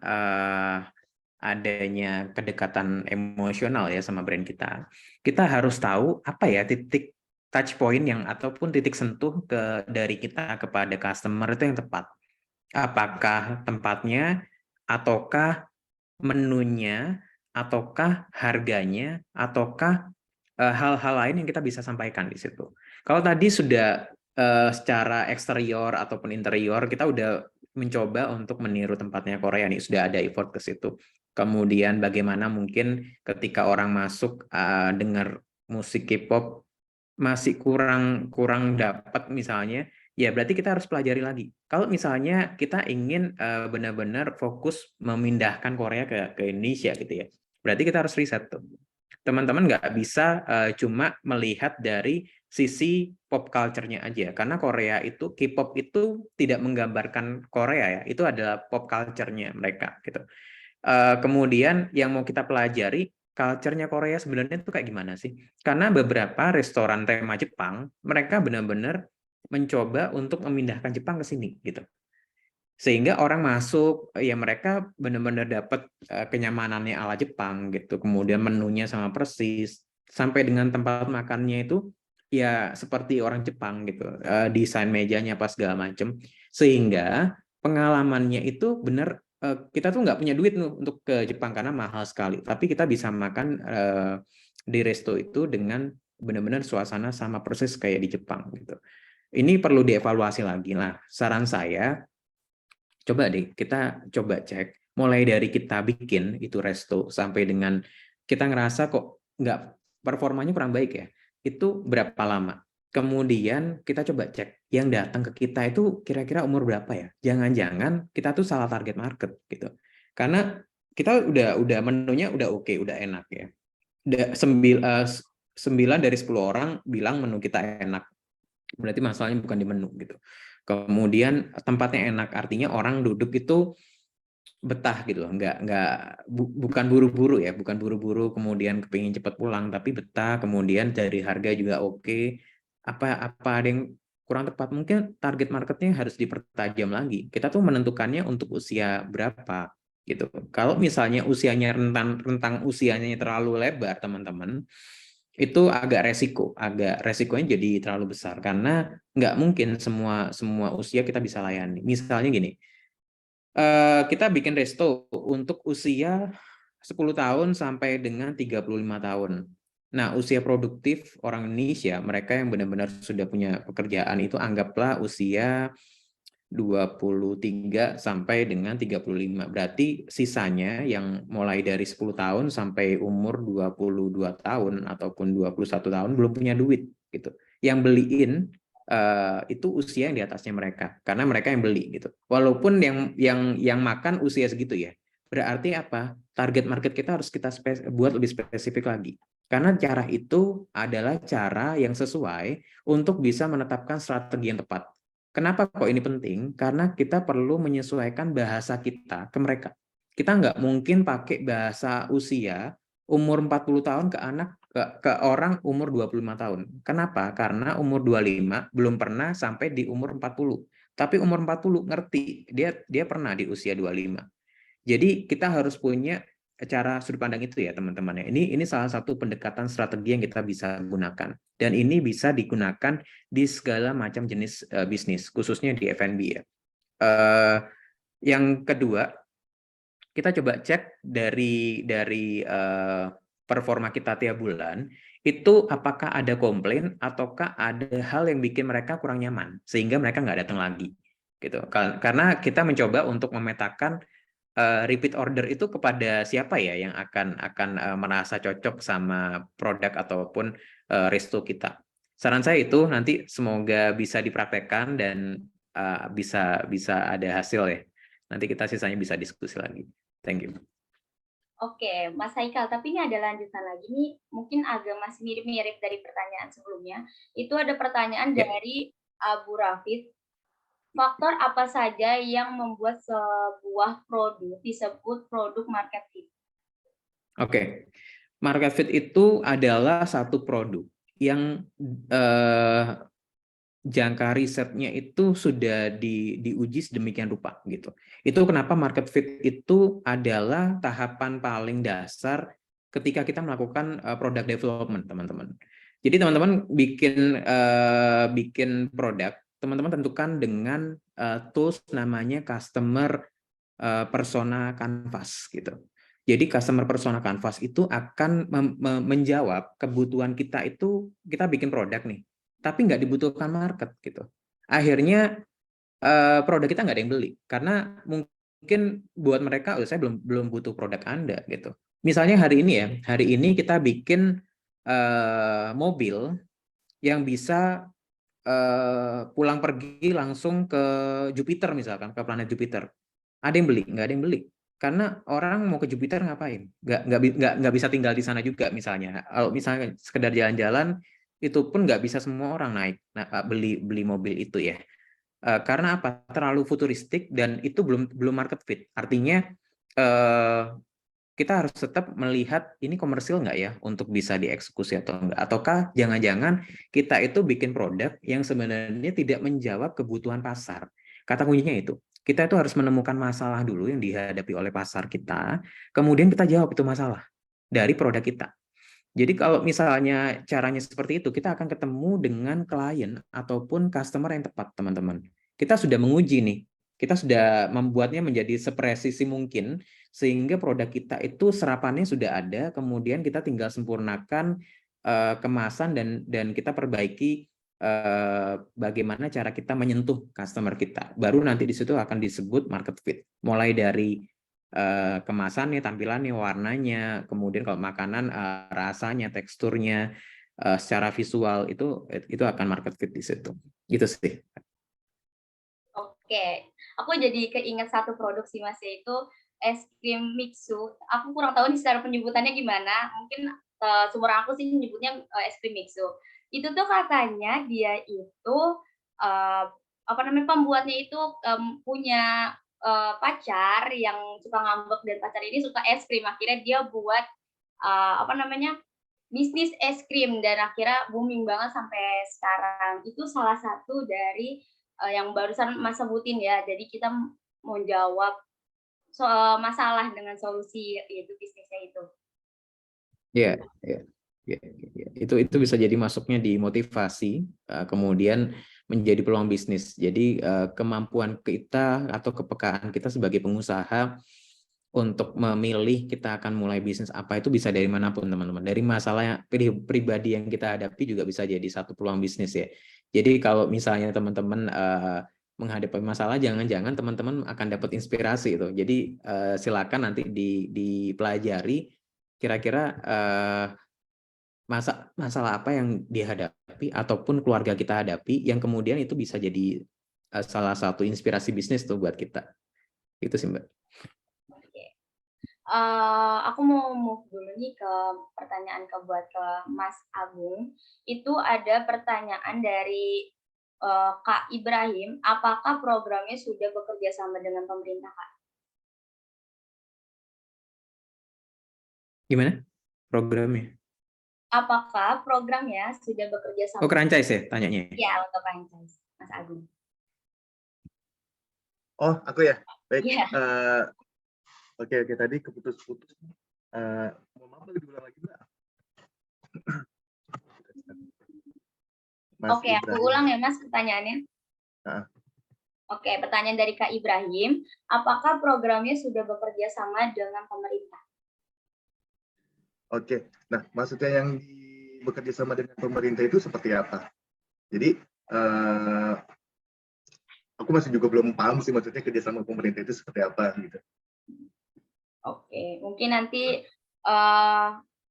adanya kedekatan emosional ya sama brand kita harus tahu apa ya titik touch point yang ataupun titik sentuh dari kita kepada customer itu yang tepat. Apakah tempatnya, ataukah menunya, ataukah harganya, ataukah hal-hal lain yang kita bisa sampaikan di situ. Kalau tadi sudah secara eksterior ataupun interior kita udah mencoba untuk meniru tempatnya Korea nih, sudah ada effort ke situ. Kemudian bagaimana mungkin ketika orang masuk dengar musik K-pop masih kurang dapat misalnya, ya berarti kita harus pelajari lagi. Kalau misalnya kita ingin benar-benar fokus memindahkan Korea ke Indonesia gitu ya, berarti kita harus riset tuh. Teman-teman nggak bisa cuma melihat dari sisi pop culture-nya aja, karena Korea itu, K-pop itu tidak menggambarkan Korea ya, itu adalah pop culture-nya mereka gitu. Kemudian yang mau kita pelajari, culture-nya Korea sebenarnya itu kayak gimana sih? Karena beberapa restoran tema Jepang, mereka benar-benar mencoba untuk memindahkan Jepang ke sini gitu. Sehingga orang masuk, ya mereka benar-benar dapat kenyamanannya ala Jepang gitu. Kemudian menunya sama persis, sampai dengan tempat makannya itu ya seperti orang Jepang gitu. Desain mejanya apa segala macam. Sehingga pengalamannya itu benar, kita tuh nggak punya duit untuk ke Jepang karena mahal sekali. Tapi kita bisa makan di resto itu dengan benar-benar suasana sama persis kayak di Jepang gitu. Ini perlu dievaluasi lagi. Nah, saran saya, coba deh kita coba cek mulai dari kita bikin itu resto sampai dengan kita ngerasa kok nggak, performanya kurang baik ya, itu berapa lama. Kemudian kita coba cek yang datang ke kita itu kira-kira umur berapa ya. Jangan-jangan kita tuh salah target market gitu. Karena kita udah menunya udah oke, udah enak ya. 9 dari 10 orang bilang menu kita enak. Berarti masalahnya bukan di menu gitu. Kemudian tempatnya enak, artinya orang duduk itu betah gitu loh, bukan buru-buru ya, bukan buru-buru kemudian kepingin cepat pulang, tapi betah. Kemudian dari harga juga oke. Apa ada yang kurang tepat, mungkin target marketnya harus dipertajam lagi. Kita tuh menentukannya untuk usia berapa gitu. Kalau misalnya usianya rentang usianya terlalu lebar teman-teman, itu agak resikonya jadi terlalu besar karena nggak mungkin semua usia kita bisa layani. Misalnya gini, kita bikin resto untuk usia 10 tahun sampai dengan 35 tahun. Nah, usia produktif orang Indonesia, mereka yang benar-benar sudah punya pekerjaan itu anggaplah usia 23 sampai dengan 35. Berarti sisanya yang mulai dari 10 tahun sampai umur 22 tahun ataupun 21 tahun belum punya duit gitu. Yang beliin itu usia yang di atasnya mereka, karena mereka yang beli gitu. Walaupun yang makan usia segitu ya. Berarti apa? Target market kita harus kita buat lebih spesifik lagi. Karena cara itu adalah cara yang sesuai untuk bisa menetapkan strategi yang tepat. Kenapa kok ini penting? Karena kita perlu menyesuaikan bahasa kita ke mereka. Kita nggak mungkin pakai bahasa usia umur 40 tahun ke anak ke orang umur 25 tahun. Kenapa? Karena umur 25 belum pernah sampai di umur 40. Tapi umur 40 ngerti, dia pernah di usia 25. Jadi kita harus punya cara sudut pandang itu ya teman-teman ya. Ini salah satu pendekatan strategi yang kita bisa gunakan. Dan ini bisa digunakan di segala macam jenis bisnis, khususnya di F&B ya. Yang kedua, kita coba cek dari performa kita tiap bulan, itu apakah ada komplain ataukah ada hal yang bikin mereka kurang nyaman sehingga mereka nggak datang lagi gitu. Karena kita mencoba untuk memetakan repeat order itu kepada siapa ya yang akan merasa cocok sama produk ataupun resto kita. Saran saya itu nanti semoga bisa dipraktekkan dan bisa ada hasil ya. Nanti kita sisanya bisa diskusi lagi. Thank you. Oke, Mas Haikal, tapi ini ada lanjutan lagi nih, mungkin agak masih mirip-mirip dari pertanyaan sebelumnya. Itu ada pertanyaan dari Abu Rafid. Faktor apa saja yang membuat sebuah produk disebut produk market fit? Oke. Market fit itu adalah satu produk yang jangka risetnya itu sudah diuji sedemikian rupa gitu. Itu kenapa market fit itu adalah tahapan paling dasar ketika kita melakukan product development, teman-teman. Jadi teman-teman bikin produk, teman-teman tentukan dengan tools namanya customer persona canvas gitu. Jadi customer persona canvas itu akan menjawab kebutuhan kita itu, kita bikin produk nih, tapi nggak dibutuhkan market gitu. Akhirnya produk kita nggak ada yang beli karena mungkin buat mereka, oh, saya belum butuh produk Anda gitu. Misalnya hari ini kita bikin mobil yang bisa pulang pergi langsung ke Jupiter misalkan, ke planet Jupiter. Ada yang beli? Nggak ada yang beli. Karena orang mau ke Jupiter ngapain? Nggak bisa tinggal di sana juga misalnya. Kalau misalnya sekedar jalan-jalan, itu pun nggak bisa semua orang naik beli mobil itu ya. Karena apa? Terlalu futuristik dan itu belum market fit. Artinya kita harus tetap melihat ini komersil nggak ya untuk bisa dieksekusi atau enggak. Ataukah jangan-jangan kita itu bikin produk yang sebenarnya tidak menjawab kebutuhan pasar. Kata kuncinya itu. Kita itu harus menemukan masalah dulu yang dihadapi oleh pasar kita, kemudian kita jawab itu masalah dari produk kita. Jadi kalau misalnya caranya seperti itu, kita akan ketemu dengan klien ataupun customer yang tepat, teman-teman. Kita sudah menguji nih, kita sudah membuatnya menjadi sepresisi mungkin, sehingga produk kita itu serapannya sudah ada, kemudian kita tinggal sempurnakan kemasan dan kita perbaiki bagaimana cara kita menyentuh customer kita. Baru nanti di situ akan disebut market fit. Mulai dari kemasannya, tampilannya, warnanya, kemudian kalau makanan rasanya, teksturnya, secara visual itu akan market fit di situ. Gitu sih. Oke, aku jadi keinget satu produk sih Mas, yaitu es krim Mixu. Aku kurang tahu nih secara penyebutannya gimana. Mungkin seumur aku sih nyebutnya es krim Mixu. Itu tuh katanya dia itu pembuatnya itu punya pacar yang suka ngambek dan pacar ini suka es krim. Akhirnya dia buat bisnis es krim dan akhirnya booming banget sampai sekarang. Itu salah satu dari yang barusan Mas sebutin ya. Jadi kita mau jawab masalah dengan solusi yaitu bisnisnya itu. Iya. Itu bisa jadi masuknya di motivasi, kemudian menjadi peluang bisnis. Jadi kemampuan kita atau kepekaan kita sebagai pengusaha untuk memilih kita akan mulai bisnis apa itu bisa dari manapun, teman-teman. Dari masalah pribadi yang kita hadapi juga bisa jadi satu peluang bisnis ya. Jadi kalau misalnya teman-teman menghadapi masalah, jangan-jangan teman-teman akan dapat inspirasi itu. Jadi silakan nanti dipelajari kira-kira masalah apa yang dihadapi ataupun keluarga kita hadapi yang kemudian itu bisa jadi salah satu inspirasi bisnis tuh buat kita. Itu sih, Mbak. Aku mau move dulu nih ke pertanyaan ke Mas Agung. Itu ada pertanyaan dari Kak Ibrahim, apakah programnya sudah bekerja sama dengan pemerintah, Kak? Gimana programnya? Apakah programnya sudah bekerja sama? Oh, franchise ya tanyanya? Ya, untuk franchise, Mas Agung. Oh, aku ya? Baik. Yeah. Oke, tadi keputus-putus. Mau maaf diulang lagi, Mbak? Oke, aku ulang ya, Mas, pertanyaannya. Oke, pertanyaan dari Kak Ibrahim, apakah programnya sudah bekerja sama dengan pemerintah? Oke, nah maksudnya yang bekerja sama dengan pemerintah itu seperti apa? Jadi, aku masih juga belum paham sih maksudnya kerjasama pemerintah itu seperti apa gitu. Oke, mungkin nanti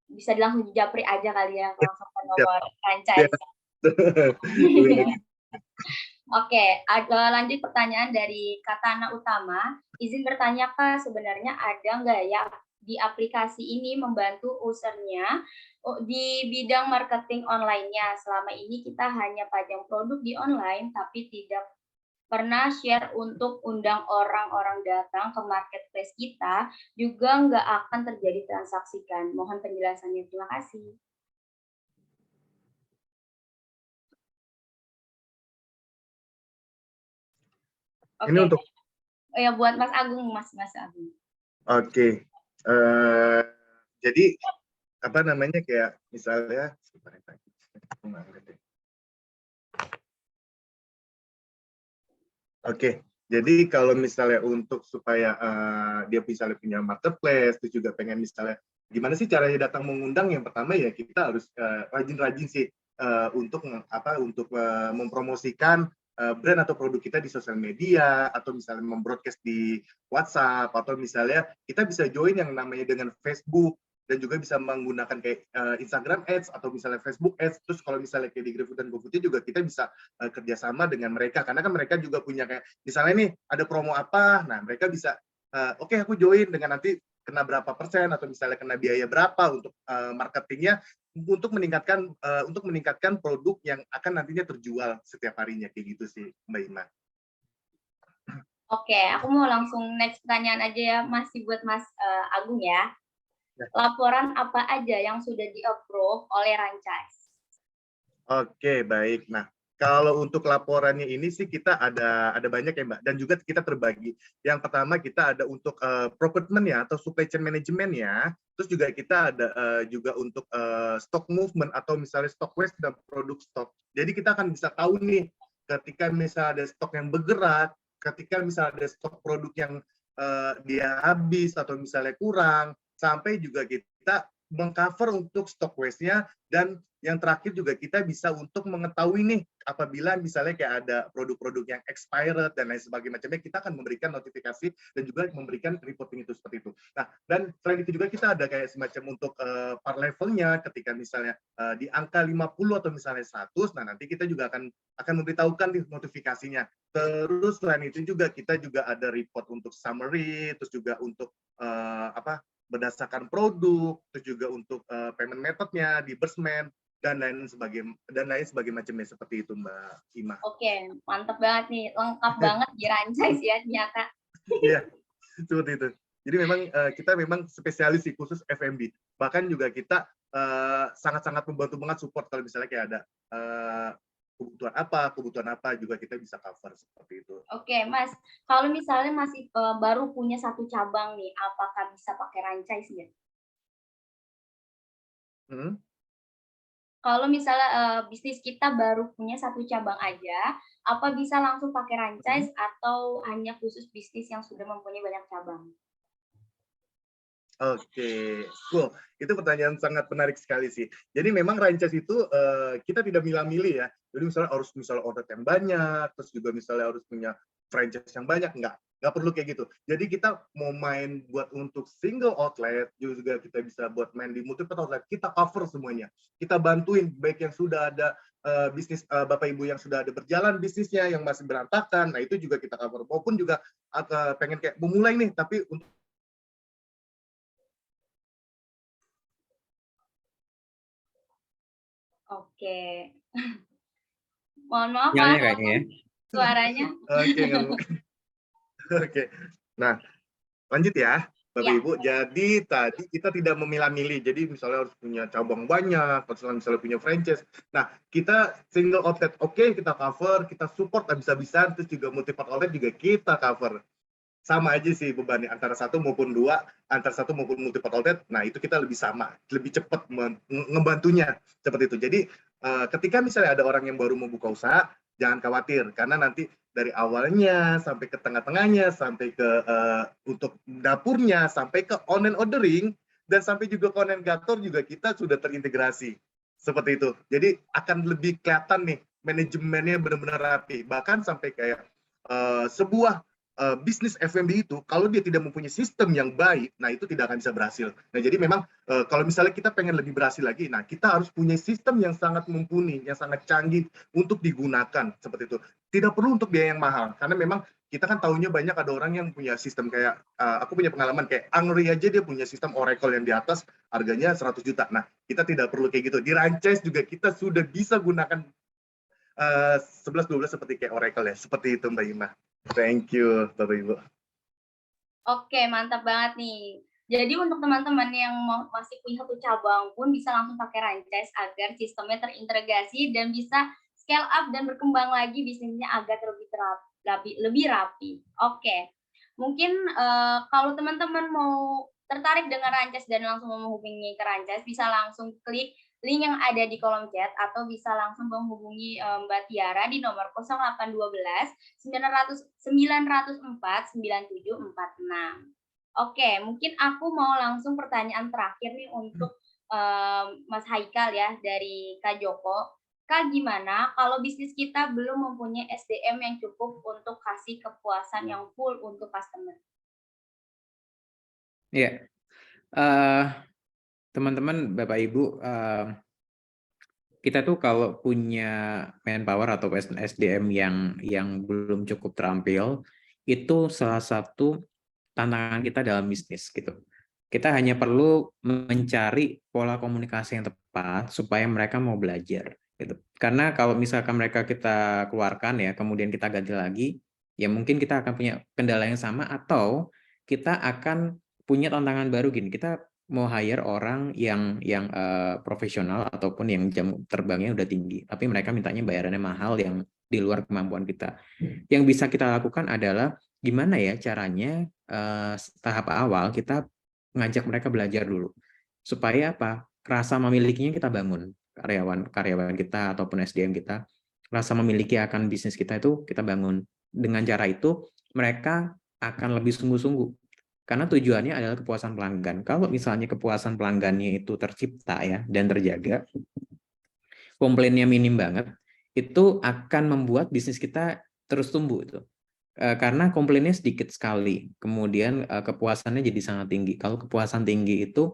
bisa langsung japri aja kali ya, langsung ke nomor franchise. Oke, lanjut pertanyaan dari Katana Utama. Izin bertanya Kak, sebenarnya ada nggak ya di aplikasi ini membantu usernya di bidang marketing online-nya? Selama ini kita hanya pajang produk di online, tapi tidak pernah share untuk undang orang-orang datang ke marketplace kita, juga nggak akan terjadi transaksikan. Mohon penjelasannya, terima kasih. Ini Oke, untuk ya buat Mas Agung, Mas Agung. oke. Jadi apa namanya kayak misalnya Oke, jadi kalau misalnya untuk supaya dia misalnya punya marketplace, terus juga pengen misalnya gimana sih caranya datang mengundang? Yang pertama ya kita harus rajin-rajin sih untuk mempromosikan brand atau produk kita di sosial media, atau misalnya membroadcast di WhatsApp, atau misalnya kita bisa join yang namanya dengan Facebook, dan juga bisa menggunakan kayak Instagram Ads atau misalnya Facebook Ads. Terus kalau misalnya kayak di GrabFood dan GoFood juga kita bisa kerjasama dengan mereka, karena kan mereka juga punya kayak misalnya nih ada promo apa, nah mereka bisa oke, aku join dengan nanti kena berapa persen atau misalnya kena biaya berapa untuk marketingnya, untuk meningkatkan produk yang akan nantinya terjual setiap harinya, kayak gitu sih Mbak Ima. Oke, aku mau langsung next pertanyaan aja ya, masih buat Mas Agung ya. Laporan apa aja yang sudah di-approve oleh Ranchise? Oke, baik. Nah, kalau untuk laporannya ini sih kita ada banyak ya Mbak, dan juga kita terbagi. Yang pertama kita ada untuk procurement ya, atau supply chain management ya. Terus juga kita ada juga untuk stock movement atau misalnya stock waste dan produk stock. Jadi kita akan bisa tahu nih ketika misalnya ada stok yang bergerak, ketika misalnya ada stok produk yang dia habis atau misalnya kurang, sampai juga kita mengcover untuk stock waste-nya. Dan yang terakhir juga kita bisa untuk mengetahui nih apabila misalnya kayak ada produk-produk yang expired dan lain sebagainya macamnya, kita akan memberikan notifikasi dan juga memberikan reporting itu seperti itu. Nah, dan selain itu juga kita ada kayak semacam untuk per levelnya, ketika misalnya di angka 50 atau misalnya 100, nah nanti kita juga akan memberitahukan nih notifikasinya. Terus selain itu juga kita juga ada report untuk summary, terus juga untuk berdasarkan produk, terus juga untuk payment methodnya, disbursement, dan lain sebagainya macamnya, seperti itu Mbak Ima. Oke, mantap banget nih, lengkap banget di Ranchise ya ternyata. Iya, seperti itu. Jadi memang kita memang spesialis sih khusus F&B. Bahkan juga kita sangat-sangat membantu banget support kalau misalnya kayak ada kebutuhan apa juga kita bisa cover seperti itu. Oke, Mas. Kalau misalnya masih baru punya satu cabang nih, apakah bisa pakai Ranchise nggak? Kalau misalnya bisnis kita baru punya satu cabang aja, apa bisa langsung pakai Ranchise atau hanya khusus bisnis yang sudah mempunyai banyak cabang? Oke, cool. Itu pertanyaan sangat menarik sekali sih. Jadi memang Ranchise itu kita tidak milih-milih ya. Jadi misalnya order yang banyak, terus juga misalnya harus punya franchise yang banyak, nggak perlu kayak gitu. Jadi kita mau main buat untuk single outlet, juga kita bisa buat main di multiple outlet, kita cover semuanya. Kita bantuin baik yang sudah ada bisnis Bapak Ibu yang sudah ada berjalan bisnisnya, yang masih berantakan, nah itu juga kita cover. Maupun juga pengen kayak memulai nih, tapi untuk Oke. Mohon maaf Sinyalnya Mas, kayaknya ya. suaranya. Oke, oke. Nah, lanjut ya, Bapak Ya. Ibu. Jadi tadi kita tidak memilah-milih. Jadi misalnya harus punya cabang banyak, atau misalnya punya franchise. Nah, kita single outlet, oke, kita cover, kita support habis-habisan, terus juga multiple outlet juga kita cover. Sama aja sih bebannya, antara satu maupun multiple outlet. Nah, itu kita lebih sama, lebih cepat ngebantunya seperti itu. Jadi ketika misalnya ada orang yang baru mau buka usaha, jangan khawatir, karena nanti dari awalnya sampai ke tengah-tengahnya, sampai ke untuk dapurnya, sampai ke online ordering, dan sampai juga ke online gator juga kita sudah terintegrasi seperti itu. Jadi akan lebih kelihatan nih manajemennya benar-benar rapi. Bahkan sampai kayak sebuah bisnis F&B itu kalau dia tidak mempunyai sistem yang baik, nah itu tidak akan bisa berhasil. Nah, jadi memang kalau misalnya kita pengen lebih berhasil lagi, nah kita harus punya sistem yang sangat mumpuni, yang sangat canggih untuk digunakan seperti itu. tidak perlu untuk biaya yang mahal, karena memang kita kan tahunya banyak ada orang yang punya sistem kayak, aku punya pengalaman kayak Angry aja dia punya sistem Oracle yang di atas harganya 100 juta. Nah, kita tidak perlu kayak gitu. Di Ranchise juga kita sudah bisa gunakan 11-12 seperti kayak Oracle ya. Seperti itu Mbak Ima. Thank you, Bapak Ibu. Oke, mantap banget nih. Jadi untuk teman-teman yang masih punya satu cabang pun bisa langsung pakai Ranchise agar sistemnya terintegrasi dan bisa scale up dan berkembang lagi bisnisnya agar lebih rapi. Oke, mungkin kalau teman-teman mau tertarik dengan Ranchise dan langsung menghubungi ke Ranchise, bisa langsung klik link yang ada di kolom chat atau bisa langsung menghubungi Mbak Tiara di nomor 0812 904 9746. Oke, mungkin aku mau langsung pertanyaan terakhir nih untuk Mas Haikal ya dari Kak Joko. Kak, gimana kalau bisnis kita belum mempunyai SDM yang cukup untuk kasih kepuasan yang full untuk customer? Iya, teman-teman, Bapak Ibu, kita tuh kalau punya manpower atau SDM yang belum cukup terampil, itu salah satu tantangan kita dalam bisnis gitu. Kita hanya perlu mencari pola komunikasi yang tepat supaya mereka mau belajar gitu. Karena kalau misalkan mereka kita keluarkan ya, kemudian kita ganti lagi, ya mungkin kita akan punya kendala yang sama atau kita akan punya tantangan baru gini. Kita mau hire orang yang profesional ataupun yang jam terbangnya udah tinggi, tapi mereka mintanya bayarannya mahal yang di luar kemampuan kita. Yang bisa kita lakukan adalah gimana ya caranya tahap awal kita ngajak mereka belajar dulu supaya apa, rasa memilikinya kita bangun, karyawan kita ataupun SDM kita, rasa memiliki akan bisnis kita itu kita bangun. Dengan cara itu mereka akan lebih sungguh-sungguh karena tujuannya adalah kepuasan pelanggan. Kalau misalnya kepuasan pelanggannya itu tercipta ya dan terjaga, komplainnya minim banget, itu akan membuat bisnis kita terus tumbuh itu. Karena komplainnya sedikit sekali, kemudian kepuasannya jadi sangat tinggi. Kalau kepuasan tinggi itu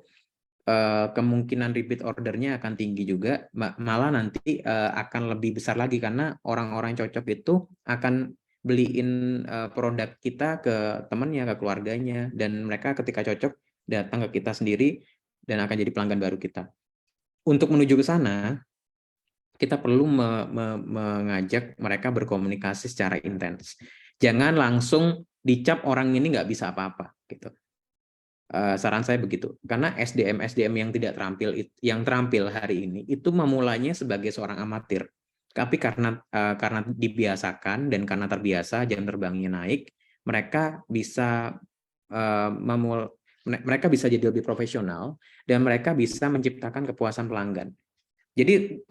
kemungkinan repeat ordernya akan tinggi juga, malah nanti akan lebih besar lagi karena orang-orang cocok itu akan beliin produk kita ke temannya, ke keluarganya, dan mereka ketika cocok datang ke kita sendiri dan akan jadi pelanggan baru kita. Untuk menuju ke sana, kita perlu mengajak mereka berkomunikasi secara intens. Jangan langsung dicap orang ini nggak bisa apa-apa gitu. Saran saya begitu. Karena SDM yang tidak terampil, yang terampil hari ini itu memulainya sebagai seorang amatir. Tapi karena dibiasakan dan karena terbiasa jam terbangnya naik, mereka bisa mereka bisa jadi lebih profesional dan mereka bisa menciptakan kepuasan pelanggan. Jadi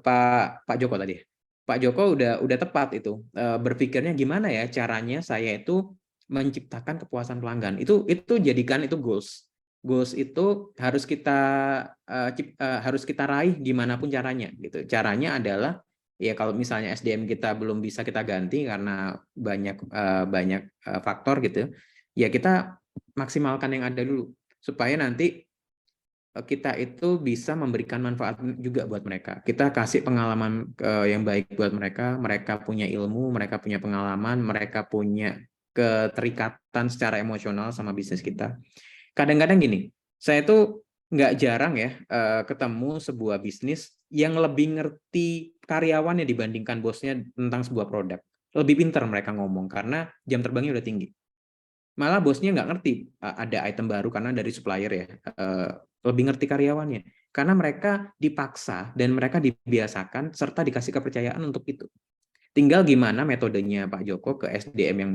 Pak Joko tadi, Pak Joko udah tepat itu berpikirnya gimana ya caranya saya itu menciptakan kepuasan pelanggan. Itu jadikan itu goals. Goals itu harus kita raih gimana pun caranya gitu. Caranya adalah ya kalau misalnya SDM kita belum bisa kita ganti karena banyak faktor gitu, ya kita maksimalkan yang ada dulu supaya nanti kita itu bisa memberikan manfaat juga buat mereka. Kita kasih pengalaman yang baik buat mereka, mereka punya ilmu, mereka punya pengalaman, mereka punya keterikatan secara emosional sama bisnis kita. Kadang-kadang gini, saya tuh nggak jarang ya ketemu sebuah bisnis yang lebih ngerti karyawannya dibandingkan bosnya tentang sebuah produk. Lebih pintar mereka ngomong karena jam terbangnya udah tinggi. Malah bosnya nggak ngerti ada item baru karena dari supplier ya, lebih ngerti karyawannya karena mereka dipaksa dan mereka dibiasakan serta dikasih kepercayaan untuk itu. Tinggal gimana metodenya Pak Joko ke SDM yang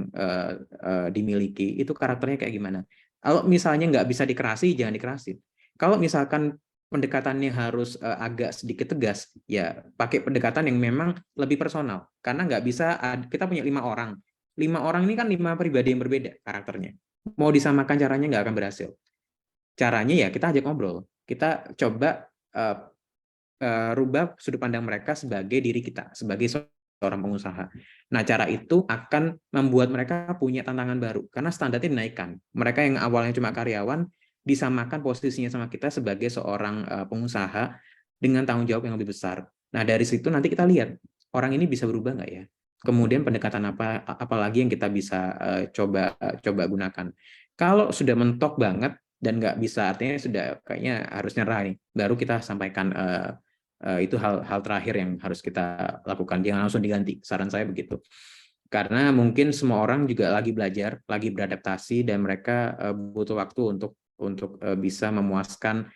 dimiliki itu karakternya kayak gimana. Kalau misalnya nggak bisa dikerasi, jangan dikerasin. Kalau misalkan pendekatannya harus agak sedikit tegas, ya pakai pendekatan yang memang lebih personal. Karena nggak bisa, kita punya 5 orang. 5 orang ini kan 5 pribadi yang berbeda karakternya. Mau disamakan caranya nggak akan berhasil. Caranya ya kita ajak ngobrol. Kita coba rubah sudut pandang mereka sebagai diri kita, sebagai seorang pengusaha. Nah, cara itu akan membuat mereka punya tantangan baru karena standarnya dinaikkan. Mereka yang awalnya cuma karyawan disamakan posisinya sama kita sebagai seorang pengusaha dengan tanggung jawab yang lebih besar. Nah, dari situ nanti kita lihat orang ini bisa berubah nggak ya? kemudian pendekatan apa lagi yang kita bisa coba gunakan. Kalau sudah mentok banget dan nggak bisa, artinya sudah kayaknya harus nyerah nih, baru kita sampaikan itu hal terakhir yang harus kita lakukan. Jangan langsung diganti, saran saya begitu. Karena mungkin semua orang juga lagi belajar, lagi beradaptasi, dan mereka butuh waktu untuk bisa memuaskan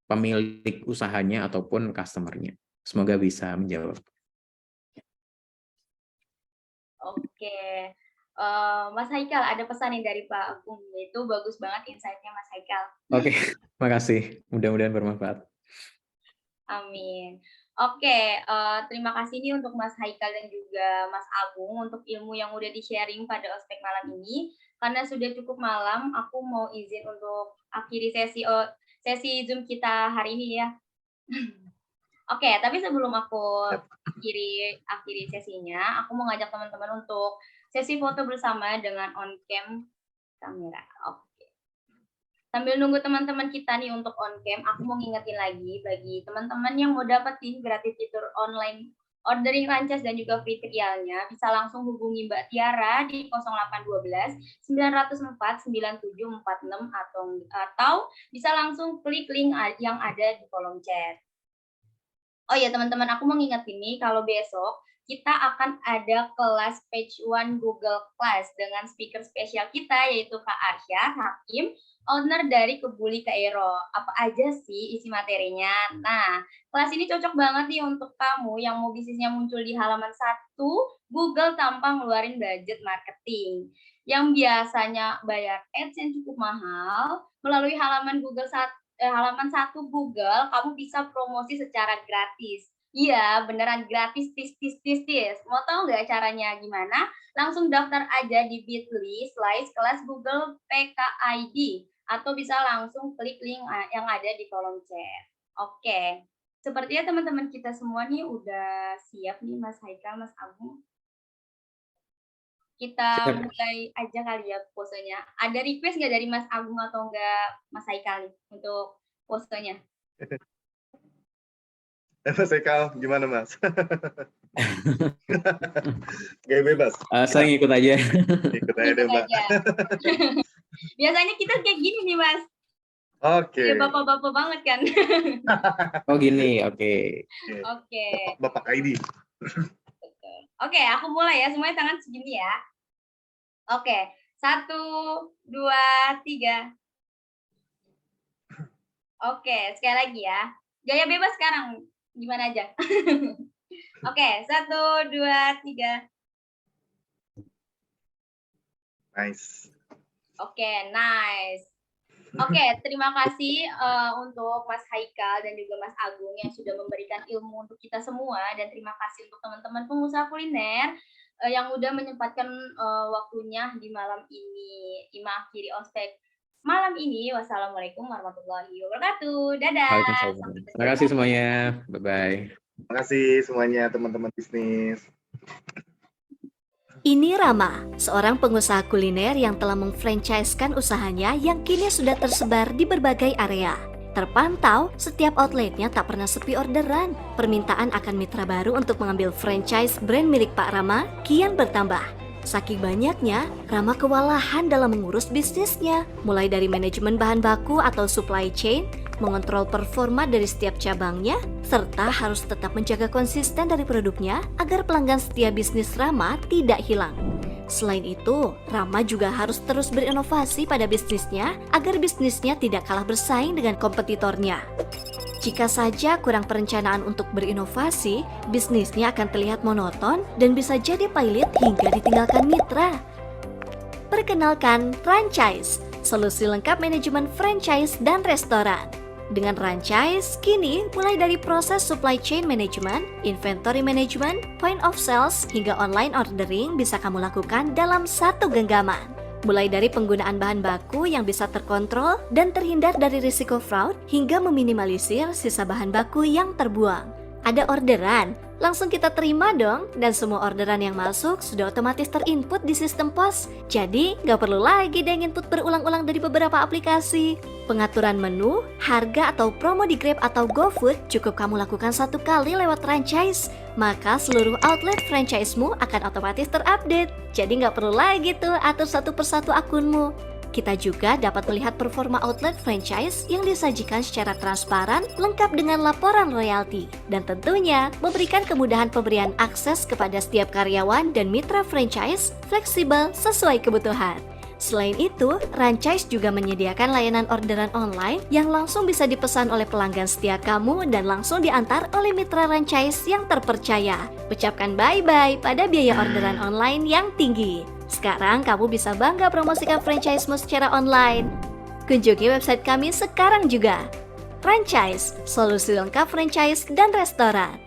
pemilik usahanya ataupun customer-nya. Semoga bisa menjawab. Oke. Mas Haikal, ada pesan nih dari Pak Agung. Itu bagus banget insight-nya Mas Haikal. Oke, makasih. Mudah-mudahan bermanfaat. Amin. Oke, terima kasih nih untuk Mas Haikal dan juga Mas Agung untuk ilmu yang udah di-sharing pada ospek malam ini. Karena sudah cukup malam, aku mau izin untuk akhiri sesi Zoom kita hari ini ya. Oke, tapi sebelum aku akhiri sesinya, aku mau ngajak teman-teman untuk sesi foto bersama dengan on-cam kamera. Oke. Sambil nunggu teman-teman kita nih untuk on-cam, aku mau ngingetin lagi bagi teman-teman yang mau dapetin gratis fitur online ordering franchise dan juga free trialnya, bisa langsung hubungi Mbak Tiara di 0812 904 9746 atau bisa langsung klik link yang ada di kolom chat. Oh ya teman-teman, aku mau ngingetin nih kalau besok kita akan ada kelas Page One Google Class dengan speaker spesial kita yaitu Kak Arsyad Hakim, owner dari Kebuli Kairo. Apa aja sih isi materinya? Nah, kelas ini cocok banget nih untuk kamu yang mau bisnisnya muncul di halaman 1 Google tanpa ngeluarin budget marketing. Yang biasanya bayar ads yang cukup mahal, melalui halaman halaman 1 Google, kamu bisa promosi secara gratis. Iya, beneran gratis, tis. Mau tahu nggak caranya gimana? Langsung daftar aja di bit.ly/kelas Google PKID atau bisa langsung klik link yang ada di kolom chat. Oke, sepertinya teman-teman kita semua nih udah siap nih Mas Haikal, Mas Agung. Kita mulai aja kali ya posenya. Ada request nggak dari Mas Agung atau enggak Mas Haikal nih untuk posenya? Mas Haikal, gimana Mas? Gak bebas. Saya ngikut aja. Ikut aja deh Mbak. Biasanya kita kayak gini nih Mas. Oke. Ya, bapak-bapak banget kan. Oh gini, oke. Oke. Bapak ID. Oke, aku mulai ya. Semuanya tangan segini ya. Oke, 1, 2, 3. Oke, sekali lagi ya. Gaya bebas sekarang. Gimana aja. Oke, 1, 2, 3. Nice. Oke, nice. Oke, terima kasih untuk Mas Haikal dan juga Mas Agung yang sudah memberikan ilmu untuk kita semua, dan terima kasih untuk teman-teman pengusaha kuliner yang udah menyempatkan waktunya di malam ini. Mengakhiri ospek malam ini. Wassalamualaikum warahmatullahi wabarakatuh. Dadah. Terima kasih semuanya. Bye-bye. Terima kasih semuanya teman-teman bisnis. Ini Rama, seorang pengusaha kuliner yang telah memfranchise-kan usahanya yang kini sudah tersebar di berbagai area. Terpantau, setiap outletnya tak pernah sepi orderan. Permintaan akan mitra baru untuk mengambil franchise brand milik Pak Rama kian bertambah. Saking banyaknya, Rama kewalahan dalam mengurus bisnisnya, mulai dari manajemen bahan baku atau supply chain, mengontrol performa dari setiap cabangnya, serta harus tetap menjaga konsisten dari produknya agar pelanggan setia bisnis Rama tidak hilang. Selain itu, Rama juga harus terus berinovasi pada bisnisnya agar bisnisnya tidak kalah bersaing dengan kompetitornya. Jika saja kurang perencanaan untuk berinovasi, bisnisnya akan terlihat monoton dan bisa jadi pailit hingga ditinggalkan mitra. Perkenalkan franchise, solusi lengkap manajemen franchise dan restoran. Dengan franchise, kini mulai dari proses supply chain management, inventory management, point of sales, hingga online ordering bisa kamu lakukan dalam satu genggaman. Mulai dari penggunaan bahan baku yang bisa terkontrol dan terhindar dari risiko fraud hingga meminimalisir sisa bahan baku yang terbuang. Ada orderan, Langsung kita terima dong, dan semua orderan yang masuk sudah otomatis terinput di sistem pos. Jadi, nggak perlu lagi deh input berulang-ulang dari beberapa aplikasi. Pengaturan menu, harga atau promo di Grab atau GoFood cukup kamu lakukan satu kali lewat franchise. Maka seluruh outlet franchise-mu akan otomatis terupdate. Jadi nggak perlu lagi tuh atur satu persatu akunmu. Kita juga dapat melihat performa outlet franchise yang disajikan secara transparan, lengkap dengan laporan royalti. Dan tentunya memberikan kemudahan pemberian akses kepada setiap karyawan dan mitra franchise fleksibel sesuai kebutuhan. Selain itu, franchise juga menyediakan layanan orderan online yang langsung bisa dipesan oleh pelanggan setia kamu dan langsung diantar oleh mitra franchise yang terpercaya. Ucapkan bye-bye pada biaya orderan online yang tinggi. Sekarang kamu bisa bangga promosikan franchise-mu secara online. Kunjungi website kami sekarang juga. Franchise, solusi lengkap franchise dan restoran.